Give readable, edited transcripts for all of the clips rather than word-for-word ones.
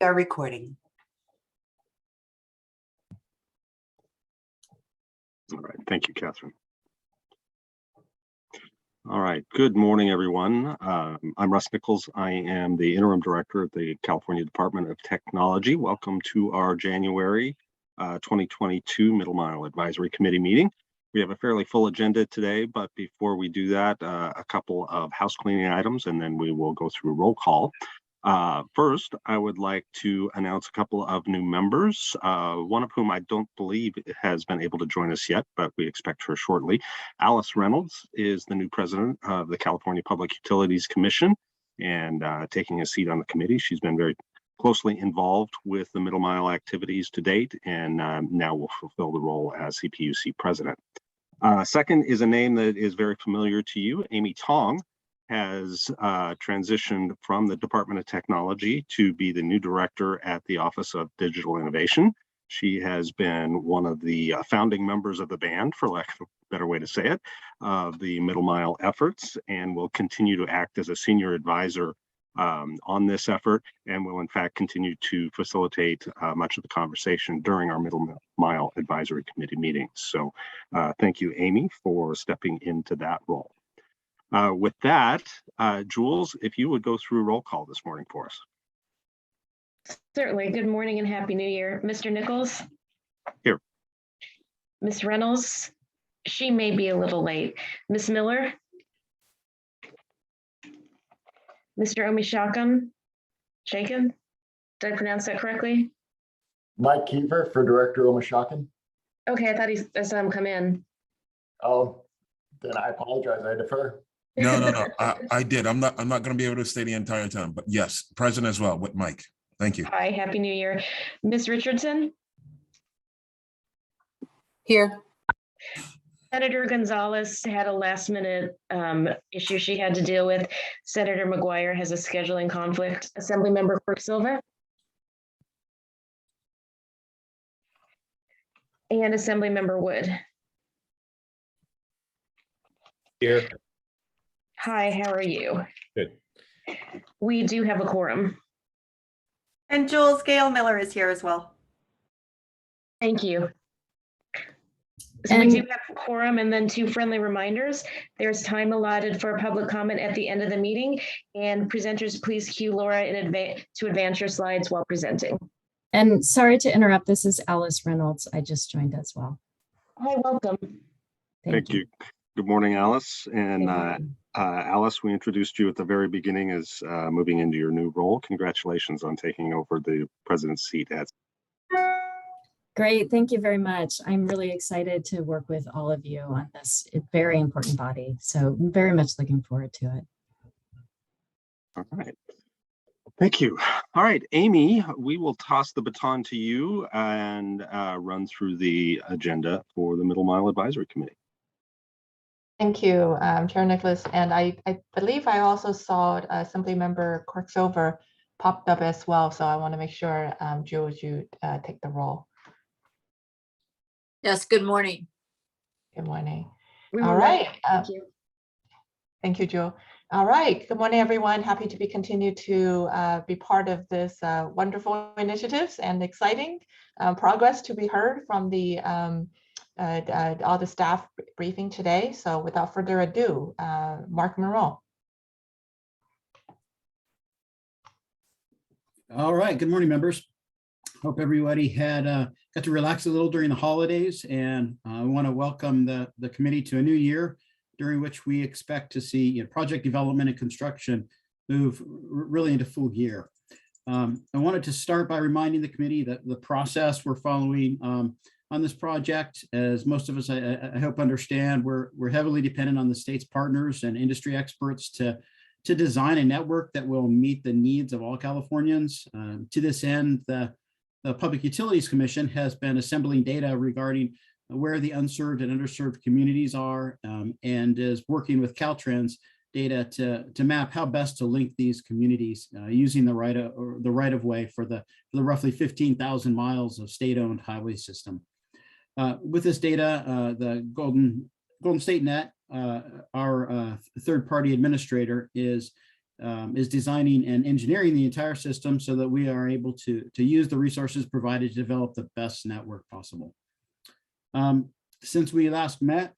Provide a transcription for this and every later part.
are recording. All right, thank you, Catherine. All right, good morning, everyone. I'm Russ Nichols. I am the Interim Director of the California Department of Technology. Welcome to our January 2022 Middle Mile Advisory Committee meeting. We have a fairly full agenda today, but before we do that, a couple of house cleaning items, and then we will go through roll call. First, I would like to announce a couple of new members, one of whom I don't believe has been able to join us yet, but we expect her shortly. Alice Reynolds is the new president of the California Public Utilities Commission and taking a seat on the committee. She's been very closely involved with the Middle Mile activities to date and now will fulfill the role as CPUC president. Second is a name that is very familiar to you. Amy Tong has transitioned from the Department of Technology to be the new director at the Office of Digital Innovation. She has been one of the founding members of the band, for lack of a better way to say it, of the Middle Mile efforts, and will continue to act as a senior advisor on this effort, and will in fact continue to facilitate much of the conversation during our Middle Mile Advisory Committee meetings. So thank you, Amy, for stepping into that role. With that, Jules, if you would go through roll call this morning for us. Certainly. Good morning and Happy New Year. Mr. Nichols? Here. Ms. Reynolds? She may be a little late. Ms. Miller? Mr. Omishakan? Shaken? Did I pronounce that correctly? Mike Kiefer for Director Omishakan. Okay, I thought I saw him come in. Oh, then I apologize. I defer. No. I did. I'm not going to be able to stay the entire time, but yes, present as well with Mike. Thank you. Hi, Happy New Year. Ms. Richardson? Here. Senator Gonzalez had a last minute issue she had to deal with. Senator McGuire has a scheduling conflict. Assemblymember Quirk-Silva? And Assemblymember Wood? Here. Hi, how are you? Good. We do have a quorum. And Jules, Gail Miller is here as well. Thank you. So we do have a quorum, and then 2 friendly reminders. There's time allotted for public comment at the end of the meeting, and presenters, please cue Laura in advance to advance your slides while presenting. And sorry to interrupt, this is Alice Reynolds. I just joined as well. Hi, welcome. Thank you. Good morning, Alice. And Alice, we introduced you at the very beginning as moving into your new role. Congratulations on taking over the president's seat. Great, thank you very much. I'm really excited to work with all of you on this very important body. So I'm very much looking forward to it. All right. Thank you. All right, Amy, we will toss the baton to you and run through the agenda for the Middle Mile Advisory Committee. Thank you, Chair Nicholas. And I believe I also saw Assemblymember Quirk-Silva popped up as well. So I want to make sure, Jules, you take the role. Yes, good morning. Good morning. All right. Thank you. Thank you, Jill. All right. Good morning, everyone. Happy to be continued to be part of this wonderful initiatives and exciting progress to be heard from the all the staff briefing today. So without further ado, Mark Monroe. All right. Good morning, members. Hope everybody had got to relax a little during the holidays, and I want to welcome the committee to a new year during which we expect to see project development and construction move really into full gear. I wanted to start by reminding the committee that the process we're following on this project, as most of us I hope understand, we're heavily dependent on the state's partners and industry experts to design a network that will meet the needs of all Californians. To this end, the Public Utilities Commission has been assembling data regarding where the unserved and underserved communities are, and is working with Caltrans data to map how best to link these communities using the right of way for the roughly 15,000 miles of state-owned highway system. With this data, the Golden State Net, our third-party administrator, is is designing and engineering the entire system so that we are able to use the resources provided to develop the best network possible. Since we last met,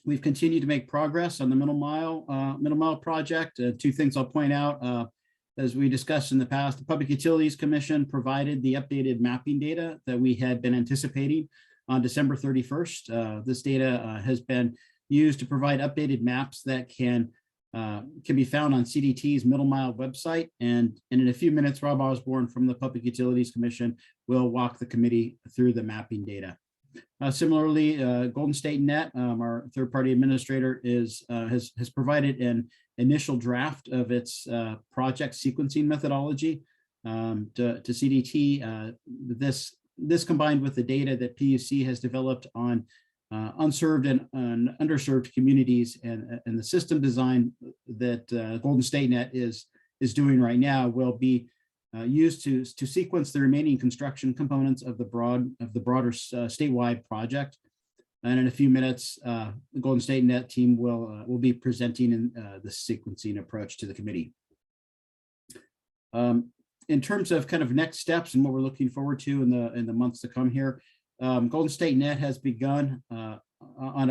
we've continued to make progress on the middle mile project. Two things I'll point out. As we discussed in the past, the Public Utilities Commission provided the updated mapping data that we had been anticipating on December 31st. This data has been used to provide updated maps that can be found on CDT's Middle Mile website. And in a few minutes, Rob Osborne from the Public Utilities Commission will walk the committee through the mapping data. Similarly, Golden State Net, our third-party administrator, has provided an initial draft of its project sequencing methodology to CDT. This combined with the data that PUC has developed on unserved and underserved communities and the system design that Golden State Net is doing right now will be used to sequence the remaining construction components of the broader statewide project. And in a few minutes, the Golden State Net team will be presenting in the sequencing approach to the committee. In terms of kind of next steps and what we're looking forward to in the months to come here, Golden State Net has begun on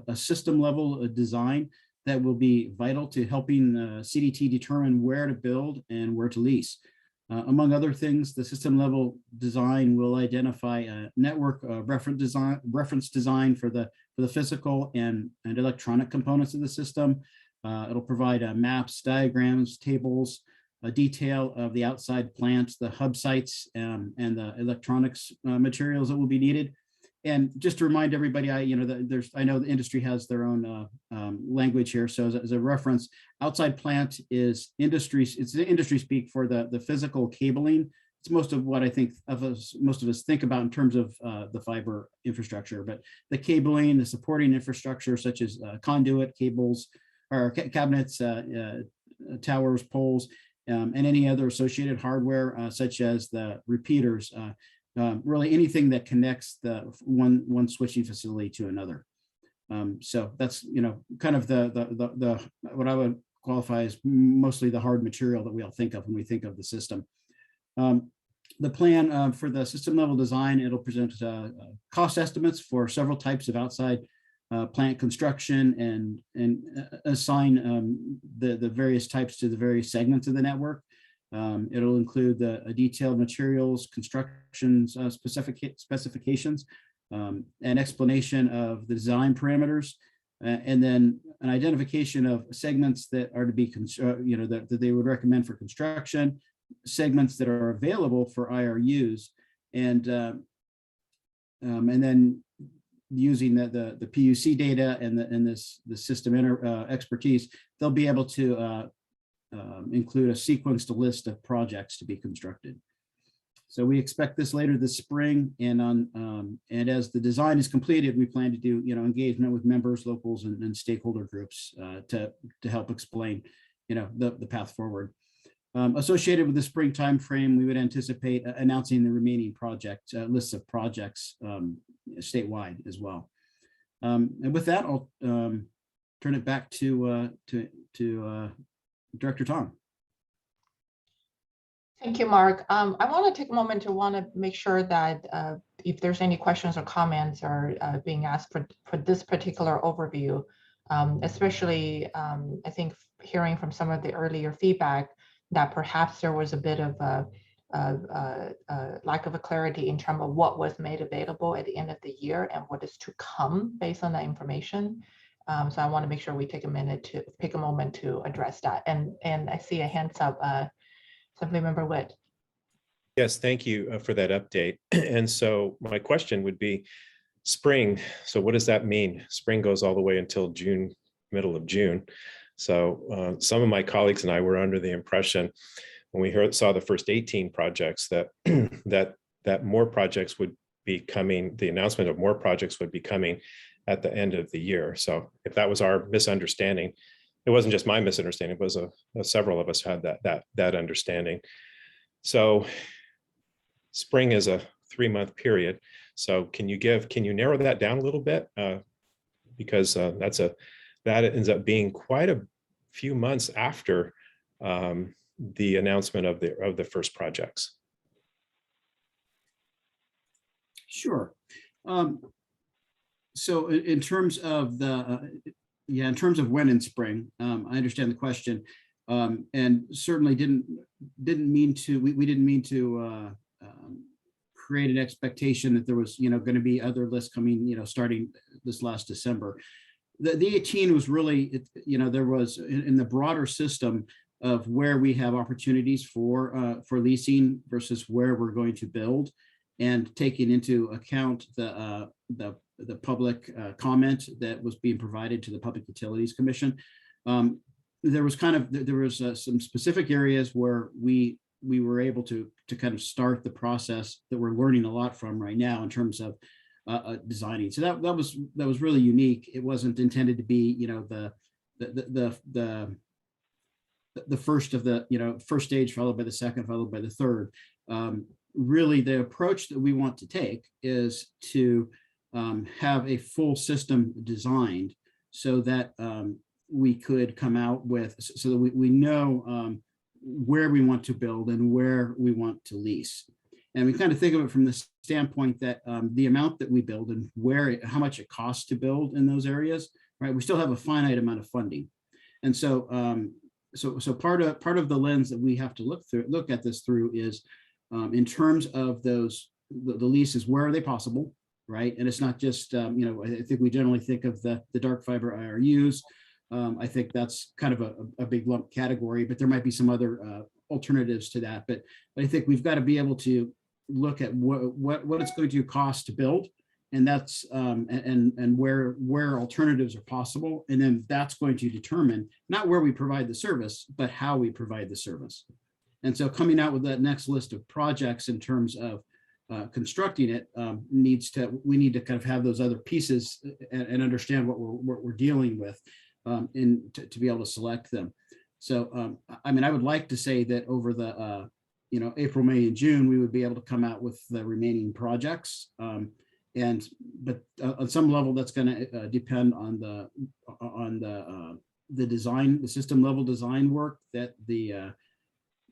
a system level design that will be vital to helping CDT determine where to build and where to lease. Among other things, the system level design will identify a network reference design for the physical and electronic components of the system. It'll provide maps, diagrams, tables, a detail of the outside plants, the hub sites, and the electronics materials that will be needed. And just to remind everybody, I know the industry has their own language here. So as a reference, outside plant is industry. It's the industry speak for the physical cabling. It's most of what I think most of us think about in terms of the fiber infrastructure. But the cabling, the supporting infrastructure such as conduit, cables, or cabinets, towers, poles, and any other associated hardware such as the repeaters. Really anything that connects the one switching facility to another. So that's kind of the what I would qualify as mostly the hard material that we all think of when we think of the system. The plan for the system level design, it'll present cost estimates for several types of outside plant construction and assign the various types to the various segments of the network. It'll include the detailed materials, constructions, specifications, an explanation of the design parameters, and then an identification of segments that are to be, that they would recommend for construction, segments that are available for IRUs, and then using the PUC data and the system expertise, they'll be able to include a sequenced list of projects to be constructed. So we expect this later this spring, and as the design is completed, we plan to do engagement with members, locals, and stakeholder groups to help explain the path forward. Associated with the spring timeframe, we would anticipate announcing the remaining project lists of projects statewide as well. And with that, I'll turn it back to Director Tong. Thank you, Mark. I want to take a moment to make sure that if there's any questions or comments are being asked for this particular overview, especially I think hearing from some of the earlier feedback that perhaps there was a bit of a lack of a clarity in terms of what was made available at the end of the year and what is to come based on that information. So I want to make sure we take a moment to address that. And I see a hands up, Assemblymember Witt. Yes, thank you for that update. And so my question would be spring. So what does that mean? Spring goes all the way until June, middle of June. So some of my colleagues and I were under the impression when we saw the first 18 projects that that more projects would be coming, the announcement of more projects would be coming at the end of the year. So if that was our misunderstanding, it wasn't just my misunderstanding, it was several of us had that understanding. So spring is a 3-month period. So can you narrow that down a little bit? Because that ends up being quite a few months after the announcement of the first projects? Sure. So in terms of in terms of when in spring, I understand the question, and certainly didn't mean to. We didn't mean to create an expectation that there was going to be other lists coming starting this last December. The 18 was really there was in the broader system of where we have opportunities for leasing versus where we're going to build, and taking into account the public comment that was being provided to the Public Utilities Commission. There was some specific areas where we were able to kind of start the process that we're learning a lot from right now in terms of designing. So that was really unique. It wasn't intended to be the first of the first stage followed by the second followed by the third. Really, the approach that we want to take is to have a full system designed so that we could come out with, so that we know where we want to build and where we want to lease. And we kind of think of it from the standpoint that the amount that we build and how much it costs to build in those areas, right? We still have a finite amount of funding. And so so part of the lens that we have to look at this through is in terms of the leases, where are they possible, right? And it's not just, I think we generally think of the dark fiber IRUs. I think that's kind of a big lump category, but there might be some other alternatives to that. But I think we've got to be able to look at what it's going to cost to build, and that's and where alternatives are possible, and then that's going to determine not where we provide the service, but how we provide the service. And so coming out with that next list of projects in terms of constructing it we need to kind of have those other pieces and understand what we're dealing with to be able to select them. So I mean, I would like to say that over the April, May, and June, we would be able to come out with the remaining projects. But on some level, that's going to depend on the design, the system level design work that the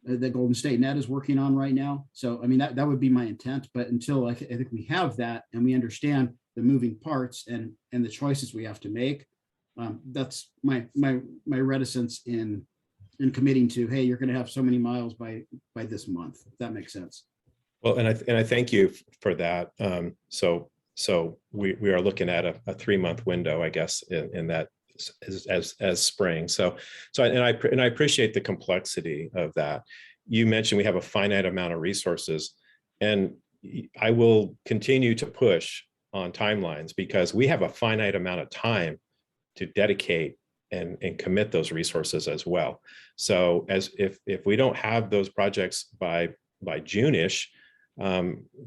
Golden State Net is working on right now. So I mean, that would be my intent. But until I think we have that and we understand the moving parts and the choices we have to make, that's my reticence in committing to, hey, you're going to have so many miles by this month, if that makes sense. Well, and I thank you for that. So we are looking at a 3-month window, I guess, in that as spring. So I appreciate the complexity of that. You mentioned we have a finite amount of resources, and I will continue to push on timelines because we have a finite amount of time to dedicate and commit those resources as well. So as if we don't have those projects by June-ish,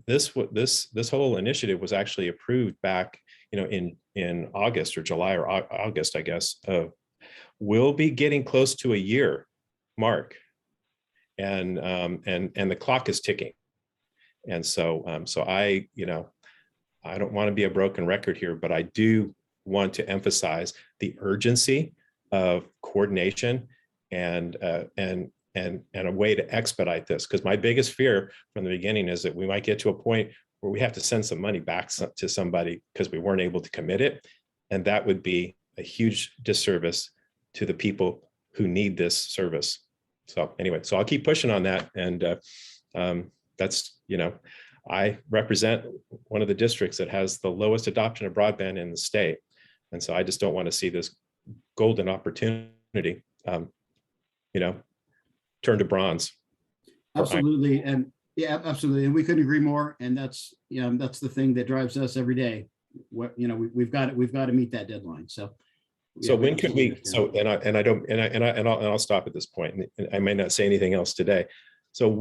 this whole initiative was actually approved back in August or July or August, I guess. We'll be getting close to a year mark, and the clock is ticking. And so I don't want to be a broken record here, but I do want to emphasize the urgency of coordination and a way to expedite this, because my biggest fear from the beginning is that we might get to a point where we have to send some money back to somebody because we weren't able to commit it, and that would be a huge disservice to the people who need this service. So anyway, so I'll keep pushing on that, and that's I represent one of the districts that has the lowest adoption of broadband in the state, and so I just don't want to see this golden opportunity turn to bronze. Absolutely. And yeah, absolutely. And we couldn't agree more. And that's the thing that drives us every day. We've got to meet that deadline. So when could we, I'll stop at this point. And I may not say anything else today. So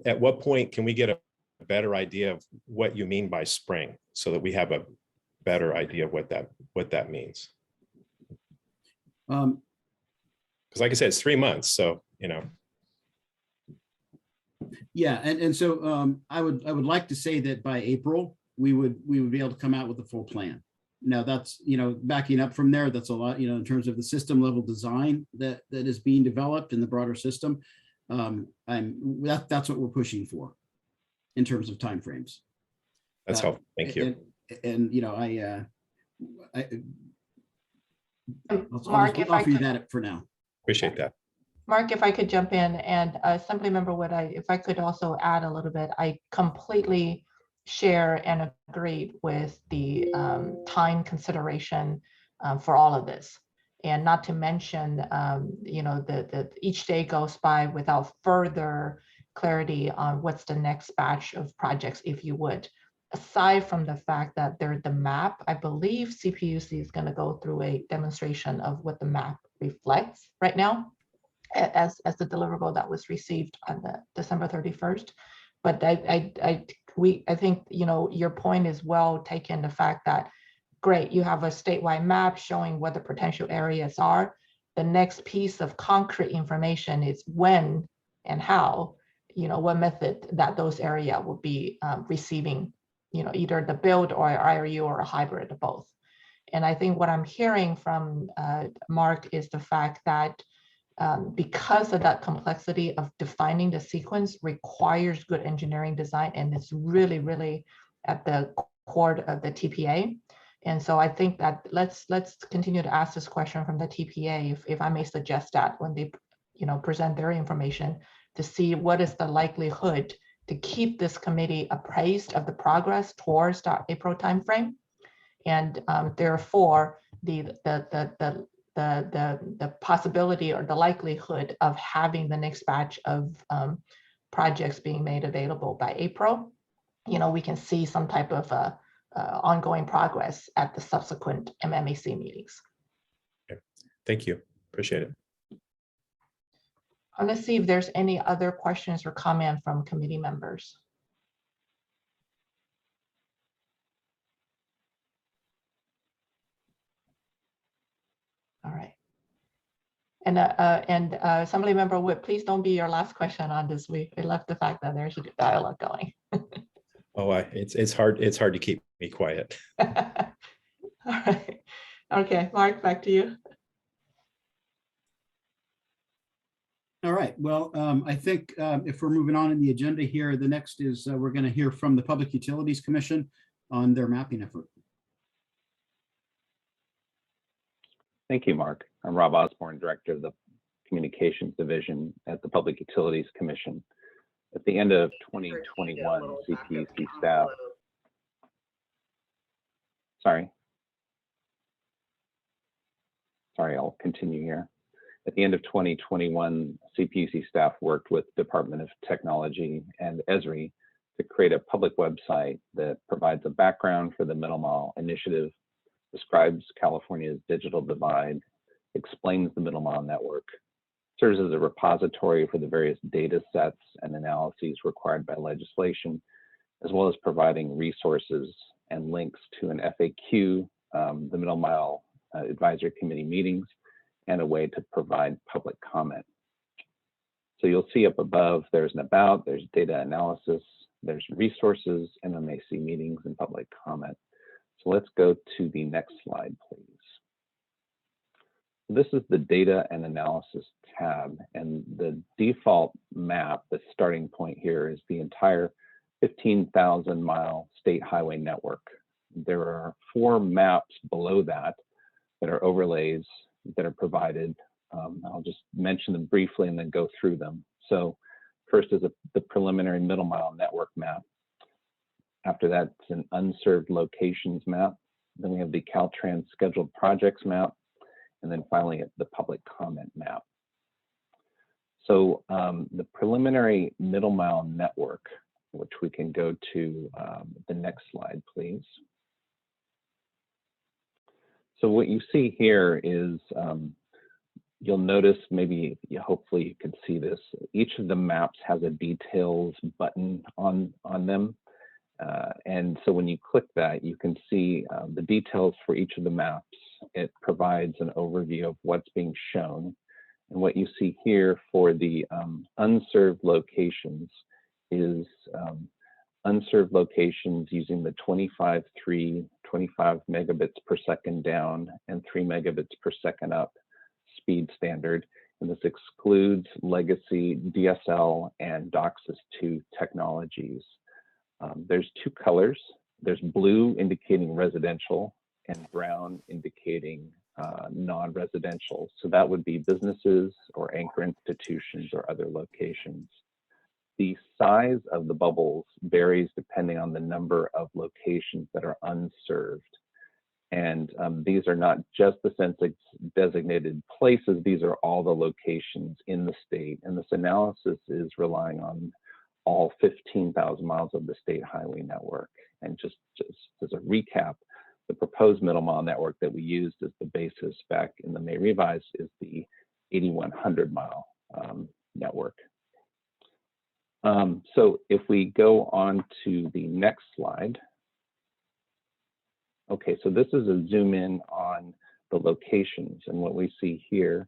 at what point can we get a better idea of what you mean by spring, so that we have a better idea of what that means? Because like I said, it's 3 months. So, Yeah, and so I would like to say that by April we would be able to come out with a full plan. Now that's, backing up from there, that's a lot, in terms of the system level design that is being developed in the broader system. That's what we're pushing for in terms of timeframes. That's helpful. Thank you. And Mark, if I offer you could, that for now. Appreciate that. Mark, if I could jump in and Assemblymember Wood, if I could also add a little bit, I completely share and agree with the time consideration for all of this. And not to mention, that each day goes by without further clarity on what's the next batch of projects, if you would. Aside from the fact that there's the map, I believe CPUC is going to go through a demonstration of what the map reflects right now as the deliverable that was received on the December 31st. But I think, your point is well taken, the fact that, great, you have a statewide map showing what the potential areas are. The next piece of concrete information is when and how, what method that those areas will be receiving, either the build or IRU or a hybrid of both. And I think what I'm hearing from Mark is the fact that because of that complexity of defining the sequence requires good engineering design, and it's really, really at the core of the TPA. And so I think that let's continue to ask this question from the TPA, if I may suggest that when they, present their information, to see what is the likelihood to keep this committee appraised of the progress towards the April timeframe, and therefore the possibility or the likelihood of having the next batch of projects being made available by April. We can see some type of ongoing progress at the subsequent MMAC meetings. Okay. Thank you. Appreciate it. I'm going to see if there's any other questions or comment from committee members. All right. And Assemblymember Wood, please don't be your last question on this. We love the fact that there's a good dialogue going. Oh, it's hard to keep me quiet. All right. Okay, Mark, back to you. All right. Well, I think if we're moving on in the agenda here, the next is we're going to hear from the Public Utilities Commission on their mapping effort. Thank you, Mark. I'm Rob Osborne, Director of the Communications Division at the Public Utilities Commission. At the end of 2021, CPUC staff. Sorry, I'll continue here. At the end of 2021, CPUC staff worked with Department of Technology and ESRI to create a public website that provides a background for the Middle Mile initiative, describes California's digital divide, explains the Middle Mile network, serves as a repository for the various data sets and analyses required by legislation, as well as providing resources and links to an FAQ, the Middle Mile Advisory Committee meetings, and a way to provide public comment. So you'll see up above, there's an about, there's data analysis, there's resources, MMAC meetings, and public comment. So let's go to the next slide, please. This is the data and analysis tab, and the default map, the starting point here, is the entire 15,000 mile state highway network. There are 4 maps below that are overlays that are provided. I'll just mention them briefly and then go through them. So first is the preliminary Middle Mile network map. After that, it's an unserved locations map. Then we have the Caltrans scheduled projects map. And then finally, the public comment map. So the preliminary Middle Mile network, which we can go to the next slide, please. So what you see here is, you'll notice, maybe hopefully you can see this, each of the maps has a details button on them. And so when you click that, you can see the details for each of the maps. It provides an overview of what's being shown. And what you see here for the unserved locations is unserved locations using the 25.3, 25 megabits per second down and 3 megabits per second up speed standard. And this excludes legacy DSL and DOCSIS 2 technologies. There's two colors. There's blue indicating residential and brown indicating non-residential. So that would be businesses or anchor institutions or other locations. The size of the bubbles varies depending on the number of locations that are unserved. And these are not just the census designated places, these are all the locations in the state. And this analysis is relying on all 15,000 miles of the state highway network. And just as a recap, the proposed middle mile network that we used as the basis back in the May revise is the 8,100 mile network. So if we go on to the next slide. Okay, so this is a zoom in on the locations, and what we see here,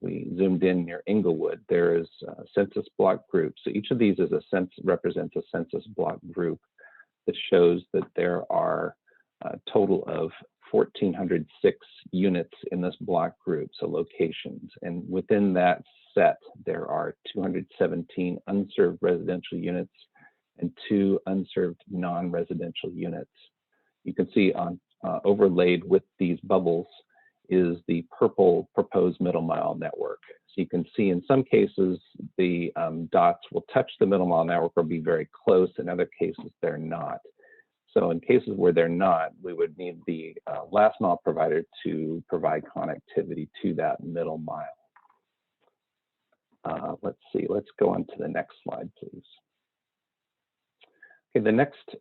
we zoomed in near Inglewood. There is a census block group. So each of these is represents a census block group that shows that there are a total of 1,406 units in this block group, so locations. And within that set, there are 217 unserved residential units and 2 unserved non-residential units. You can see on overlaid with these bubbles is the purple proposed middle mile network. So you can see in some cases, the dots will touch the middle mile network or be very close. In other cases, they're not. So in cases where they're not, we would need the last mile provider to provide connectivity to that middle mile. Let's see, let's go on to the next slide, please. Okay, the next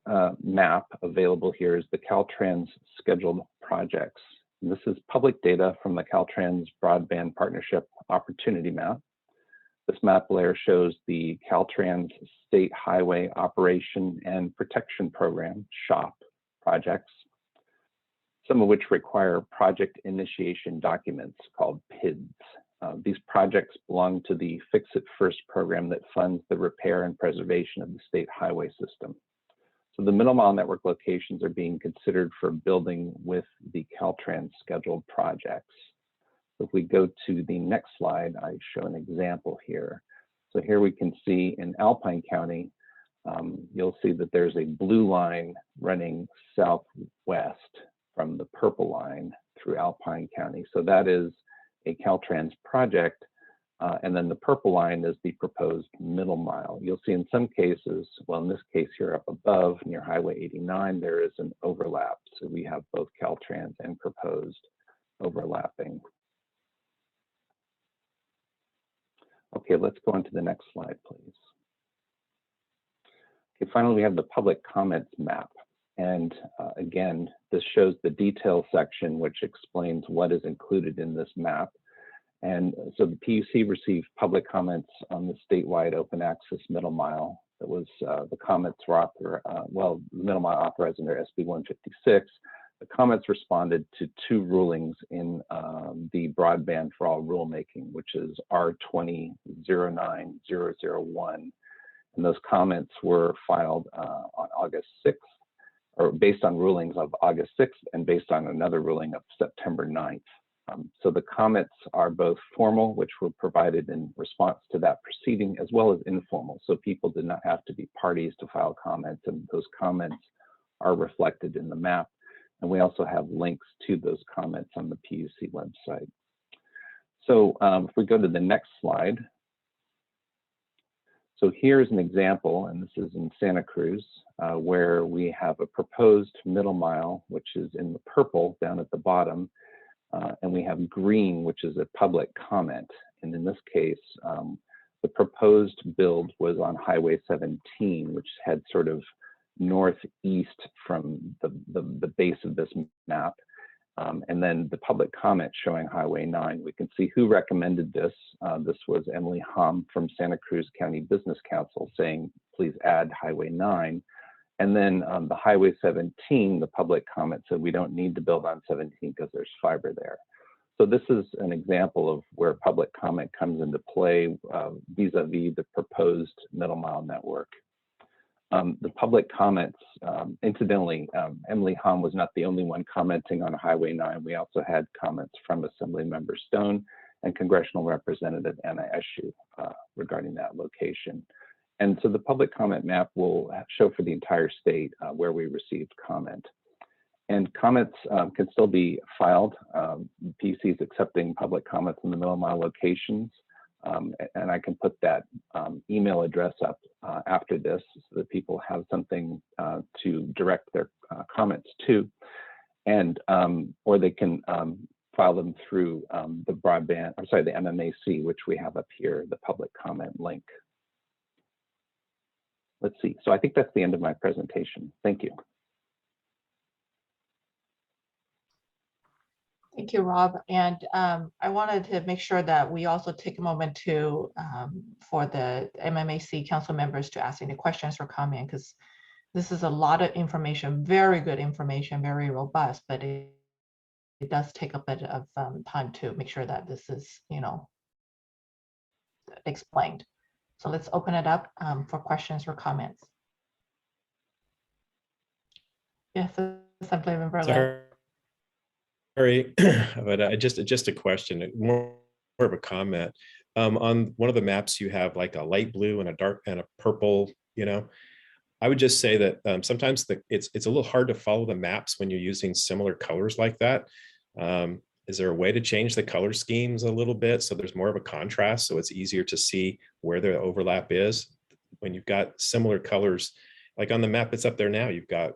map available here is the Caltrans scheduled projects. And this is public data from the Caltrans Broadband Partnership Opportunity Map. This map layer shows the Caltrans State Highway Operation and Protection Program, SHOP projects, some of which require project initiation documents called PIDs. These projects belong to the Fix It First program that funds the repair and preservation of the state highway system. So the middle mile network locations are being considered for building with the Caltrans scheduled projects. If we go to the next slide, I show an example here. So here we can see in Alpine County, you'll see that there's a blue line running southwest from the purple line through Alpine County. So that is a Caltrans project, and then the purple line is the proposed middle mile. You'll see in some cases, well, in this case here up above near Highway 89, there is an overlap. So we have both Caltrans and proposed overlapping. Okay, let's go on to the next slide, please. Okay, finally, we have the public comments map. And again, this shows the detail section, which explains what is included in this map. And so the PUC received public comments on the statewide open access middle mile. That was the comments were the middle mile authorized under SB 156. The comments responded to 2 rulings in the Broadband for All rulemaking, which is R209001. And those comments were filed on August 6th, or based on rulings of August 6th and based on another ruling of September 9th. So the comments are both formal, which were provided in response to that proceeding, as well as informal. So people did not have to be parties to file comments, and those comments are reflected in the map. And we also have links to those comments on the PUC website. So if we go to the next slide. So here's an example, and this is in Santa Cruz, where we have a proposed middle mile, which is in the purple down at the bottom, and we have green, which is a public comment. And in this case, the proposed build was on Highway 17, which heads sort of northeast from the base of this map. And then the public comment showing Highway 9. We can see who recommended this. This was Emily Hom from Santa Cruz County Business Council saying, please add Highway 9. And then the Highway 17, the public comment said, we don't need to build on 17 because there's fiber there. So this is an example of where public comment comes into play vis-a-vis the proposed middle mile network. The public comments, incidentally, Emily Hahn was not the only one commenting on Highway 9. We also had comments from Assemblymember Stone and Congressional Representative Anna Eshoo regarding that location. And so the public comment map will show for the entire state where we received comment. And comments can still be filed. PUC is accepting public comments in the middle mile locations. And I can put that email address up after this so that people have something to direct their comments to, and or they can file them through the broadband, I'm sorry, the MMAC, which we have up here, the public comment link. Let's see. So I think that's the end of my presentation. Thank you. Thank you, Rob. And I wanted to make sure that we also take a moment to for the MMAC council members to ask any questions or comment, because this is a lot of information, very good information, very robust, but it does take a bit of time to make sure that this is, you know, explained. So let's open it up for questions or comments. Yes, Assemblymember. Sorry, but just a question, more of a comment. On one of the maps, you have like a light blue and a dark and a purple. You know, I would just say that sometimes it's a little hard to follow the maps when you're using similar colors like that. Is there a way to change the color schemes a little bit so there's more of a contrast, so it's easier to see where the overlap is when you've got similar colors? Like on the map, it's up there now. You've got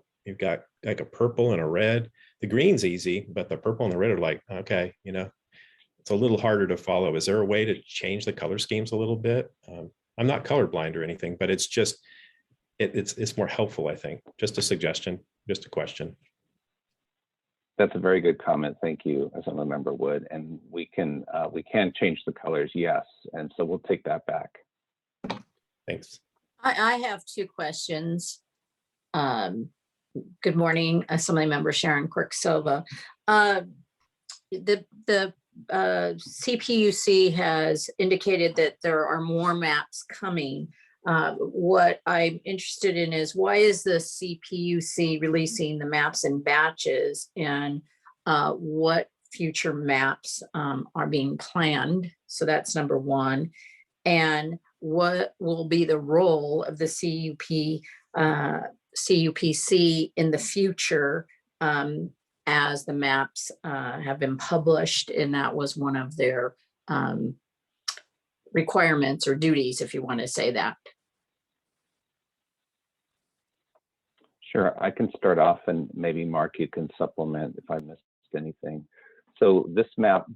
like a purple and a red. The green's easy, but the purple and the red are like, okay, you know, it's a little harder to follow. Is there a way to change the color schemes a little bit? I'm not colorblind or anything, but it's just, it's more helpful, I think. Just a suggestion, just a question. That's a very good comment. Thank you, Assemblymember Wood. And we can change the colors, yes. And so we'll take that back. Thanks. I have two questions. Good morning, Assemblymember Sharon Quirk-Silva. The CPUC has indicated that there are more maps coming. What I'm interested in is, why is the CPUC releasing the maps in batches, and what future maps are being planned? So that's number one. And what will be the role of the CUPC in the future as the maps have been published, and that was one of their requirements or duties, if you want to say that. Sure, I can start off, and maybe Mark, you can supplement if I missed anything. So this map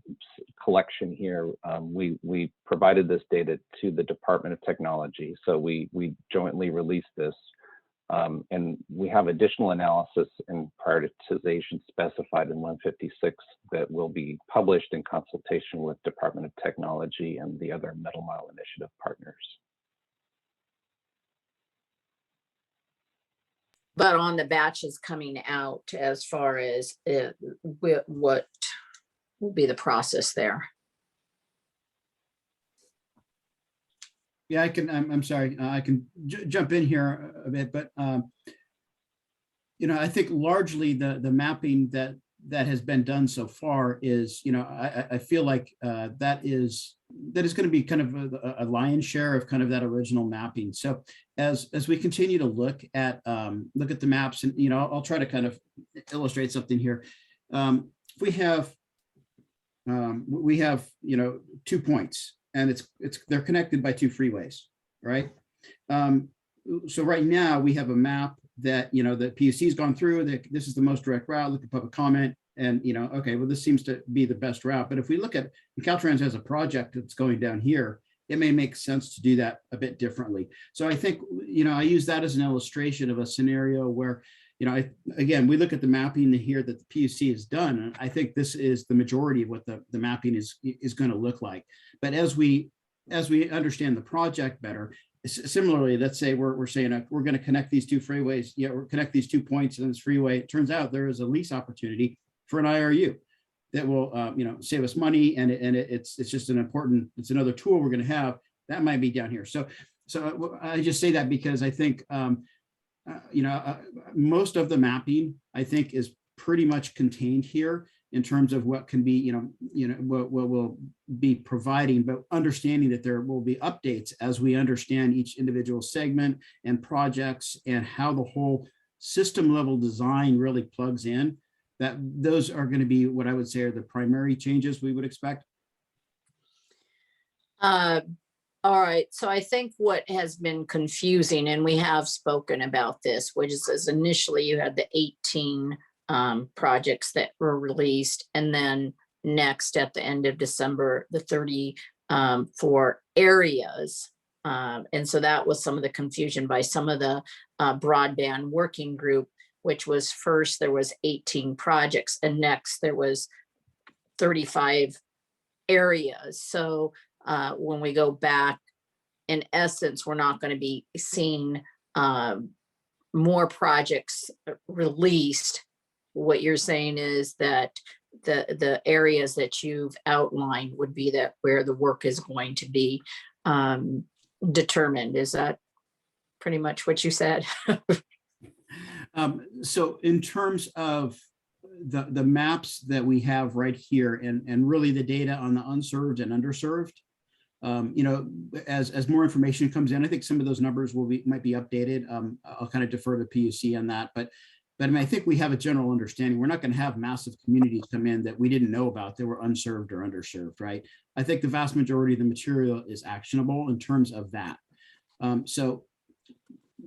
collection here, we provided this data to the Department of Technology. So we jointly released this. And we have additional analysis and prioritization specified in 156 that will be published in consultation with Department of Technology and the other Middle Mile Initiative partners. But on the batches coming out, as far as what will be the process there? Yeah, I can, I'm sorry, I can jump in here a bit, but you know, I think largely the mapping that has been done so far is, you know, I feel like that is going to be kind of a lion's share of kind of that original mapping. So as we continue to look at the maps, and you know, I'll try to kind of illustrate something here. We have you know, 2 points, and they're connected by 2 freeways, right? So right now we have a map that, you know, the PUC has gone through. This is the most direct route. Look at public comment, and you know, okay, well, this seems to be the best route. But if we look at Caltrans has a project that's going down here, it may make sense to do that a bit differently. So I think, you know, I use that as an illustration of a scenario where, you know, again, we look at the mapping here that the PUC has done, and I think this is the majority of what the mapping is going to look like. But as we understand the project better, similarly, let's say we're saying we're going to connect these 2 freeways, yeah, or connect these 2 points in this freeway. It turns out there is a lease opportunity for an IRU that will, you know, save us money, and it's just it's another tool we're going to have that might be down here. So I just say that because I think most of the mapping, I think, is pretty much contained here in terms of what can be, what we'll be providing, but understanding that there will be updates as we understand each individual segment and projects and how the whole system level design really plugs in. That those are going to be what I would say are the primary changes we would expect. All right, so I think what has been confusing, and we have spoken about this, which is initially you had the 18 projects that were released, and then next at the end of December, the 34 areas. And so that was some of the confusion by some of the broadband working group, which was first there was 18 projects, and next there was 35 areas. So when we go back, in essence, we're not going to be seeing more projects released. What you're saying is that the areas that you've outlined would be that where the work is going to be determined. Is that pretty much what you said? So in terms of the maps that we have right here and really the data on the unserved and underserved, as more information comes in, I think some of those numbers might be updated. I'll kind of defer to PUC on that, but I mean, I think we have a general understanding. We're not going to have massive communities come in that we didn't know about that were unserved or underserved, right? I think the vast majority of the material is actionable in terms of that. So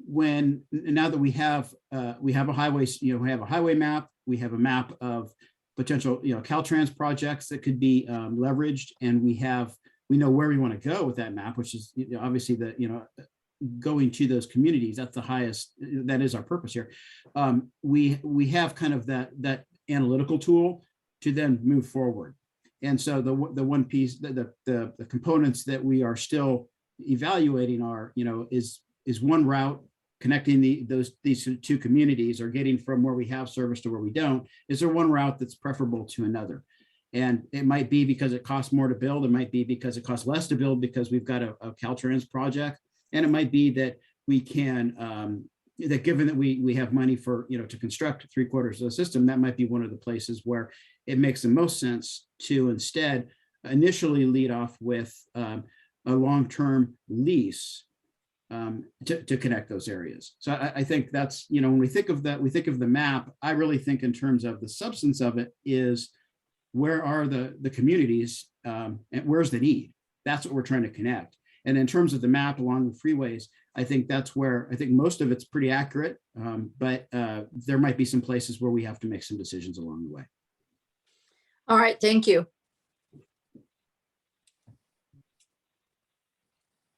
now that we have a highway, we have a highway map, we have a map of potential, Caltrans projects that could be leveraged, and we know where we want to go with that map, which is obviously going to those communities. That's the highest, that is our purpose here. We have kind of that analytical tool to then move forward. And so the one piece, the components that we are still evaluating are, is one route connecting these two communities, or getting from where we have service to where we don't. Is there one route that's preferable to another? And it might be because it costs more to build. It might be because it costs less to build because we've got a Caltrans project. And it might be that we can, that given that we have money for, to construct 3/4 of the system, that might be one of the places where it makes the most sense to instead initially lead off with a long-term lease to connect those areas. So I think that's, when we think of that, we think of the map, I really think in terms of the substance of it is, where are the communities and where's the need? That's what we're trying to connect. And in terms of the map along the freeways, I think that's where I think most of it's pretty accurate, but there might be some places where we have to make some decisions along the way. All right, thank you.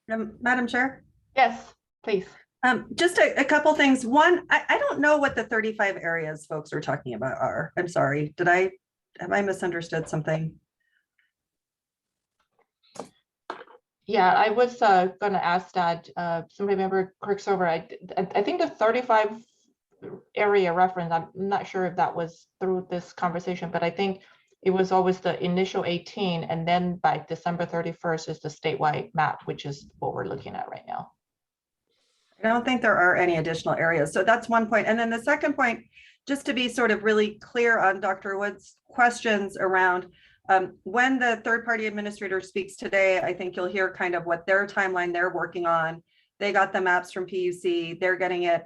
Madam Chair? Yes, please. Just a couple things. One, I don't know what the 35 areas folks are talking about are. I'm sorry. Have I misunderstood something? Yeah, I was going to ask that. Somebody remember Quicksilver. I think the 35 area reference, I'm not sure if that was through this conversation, but I think it was always the initial 18, and then by December 31st is the statewide map, which is what we're looking at right now. I don't think there are any additional areas. So that's one point. And then the second point, just to be sort of really clear on Dr. Wood's questions around when the third-party administrator speaks today, I think you'll hear kind of what their timeline they're working on. They got the maps from PUC, they're getting it.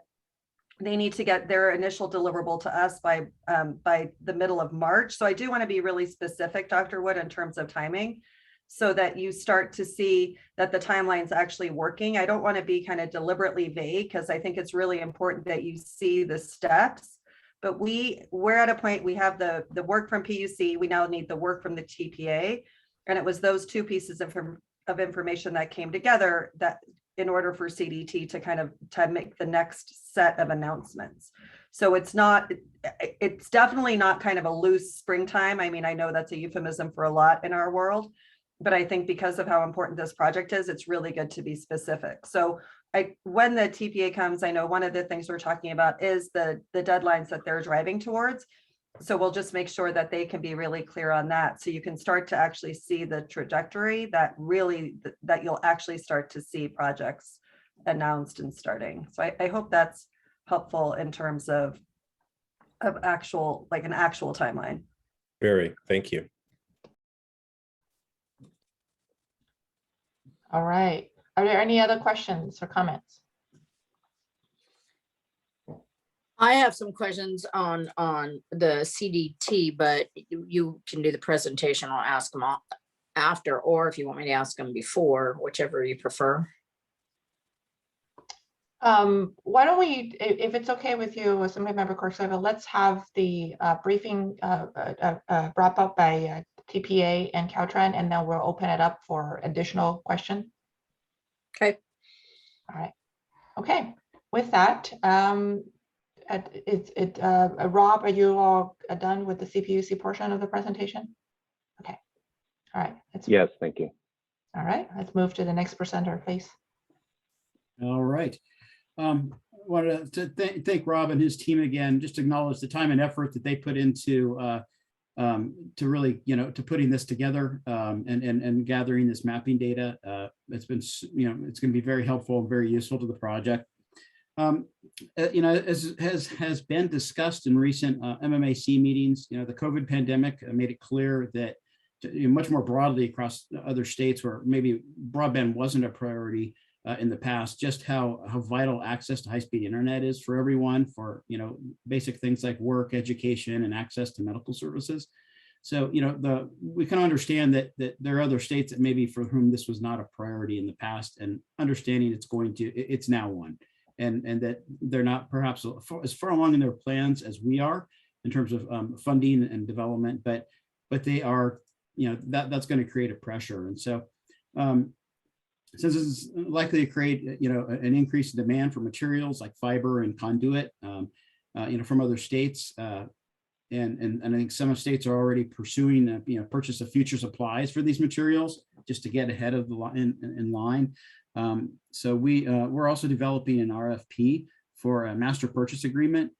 They need to get their initial deliverable to us by the middle of March. So I do want to be really specific, Dr. Wood, in terms of timing, so that you start to see that the timeline's actually working. I don't want to be kind of deliberately vague, because I think it's really important that you see the steps. But we're at a point, we have the work from PUC, we now need the work from the TPA. And it was those two pieces of information that came together that in order for CDT to make the next set of announcements. So it's definitely not kind of a loose springtime. I mean, I know that's a euphemism for a lot in our world, but I think because of how important this project is, it's really good to be specific. So when the TPA comes, I know one of the things we're talking about is the deadlines that they're driving towards. So we'll just make sure that they can be really clear on that. So you can start to actually see the trajectory that you'll actually start to see projects announced and starting. So I hope that's helpful in terms of actual, like an actual timeline. Very, thank you. All right. Are there any other questions or comments? I have some questions on the CDT, but you can do the presentation. I'll ask them all after, or if you want me to ask them before, whichever you prefer. Why don't we, if it's okay with you, Assemblymember Cordova, let's have the briefing wrap up by TPA and Caltrans, and then we'll open it up for additional question. Okay. All right. Okay. With that, Rob, are you all done with the CPUC portion of the presentation? Okay. All right. Yes, thank you. All right. Let's move to the next presenter, please. All right. Wanted to thank Rob and his team again, just acknowledge the time and effort that they put into to really, to putting this together and gathering this mapping data. It's been, it's going to be very helpful and very useful to the project. As has been discussed in recent MMAC meetings, the COVID pandemic made it clear that much more broadly across other states where maybe broadband wasn't a priority in the past, just how vital access to high-speed internet is for everyone, for basic things like work, education, and access to medical services. So we can understand that there are other states that maybe for whom this was not a priority in the past, and understanding it's now one, and that they're not perhaps as far along in their plans as we are in terms of funding and development, but they are, that's going to create a pressure. And so since this is likely to create, an increase in demand for materials like fiber and conduit, from other states, and I think some states are already pursuing, purchase of future supplies for these materials just to get ahead of the line in line. So we're also developing an RFP for a master purchase agreement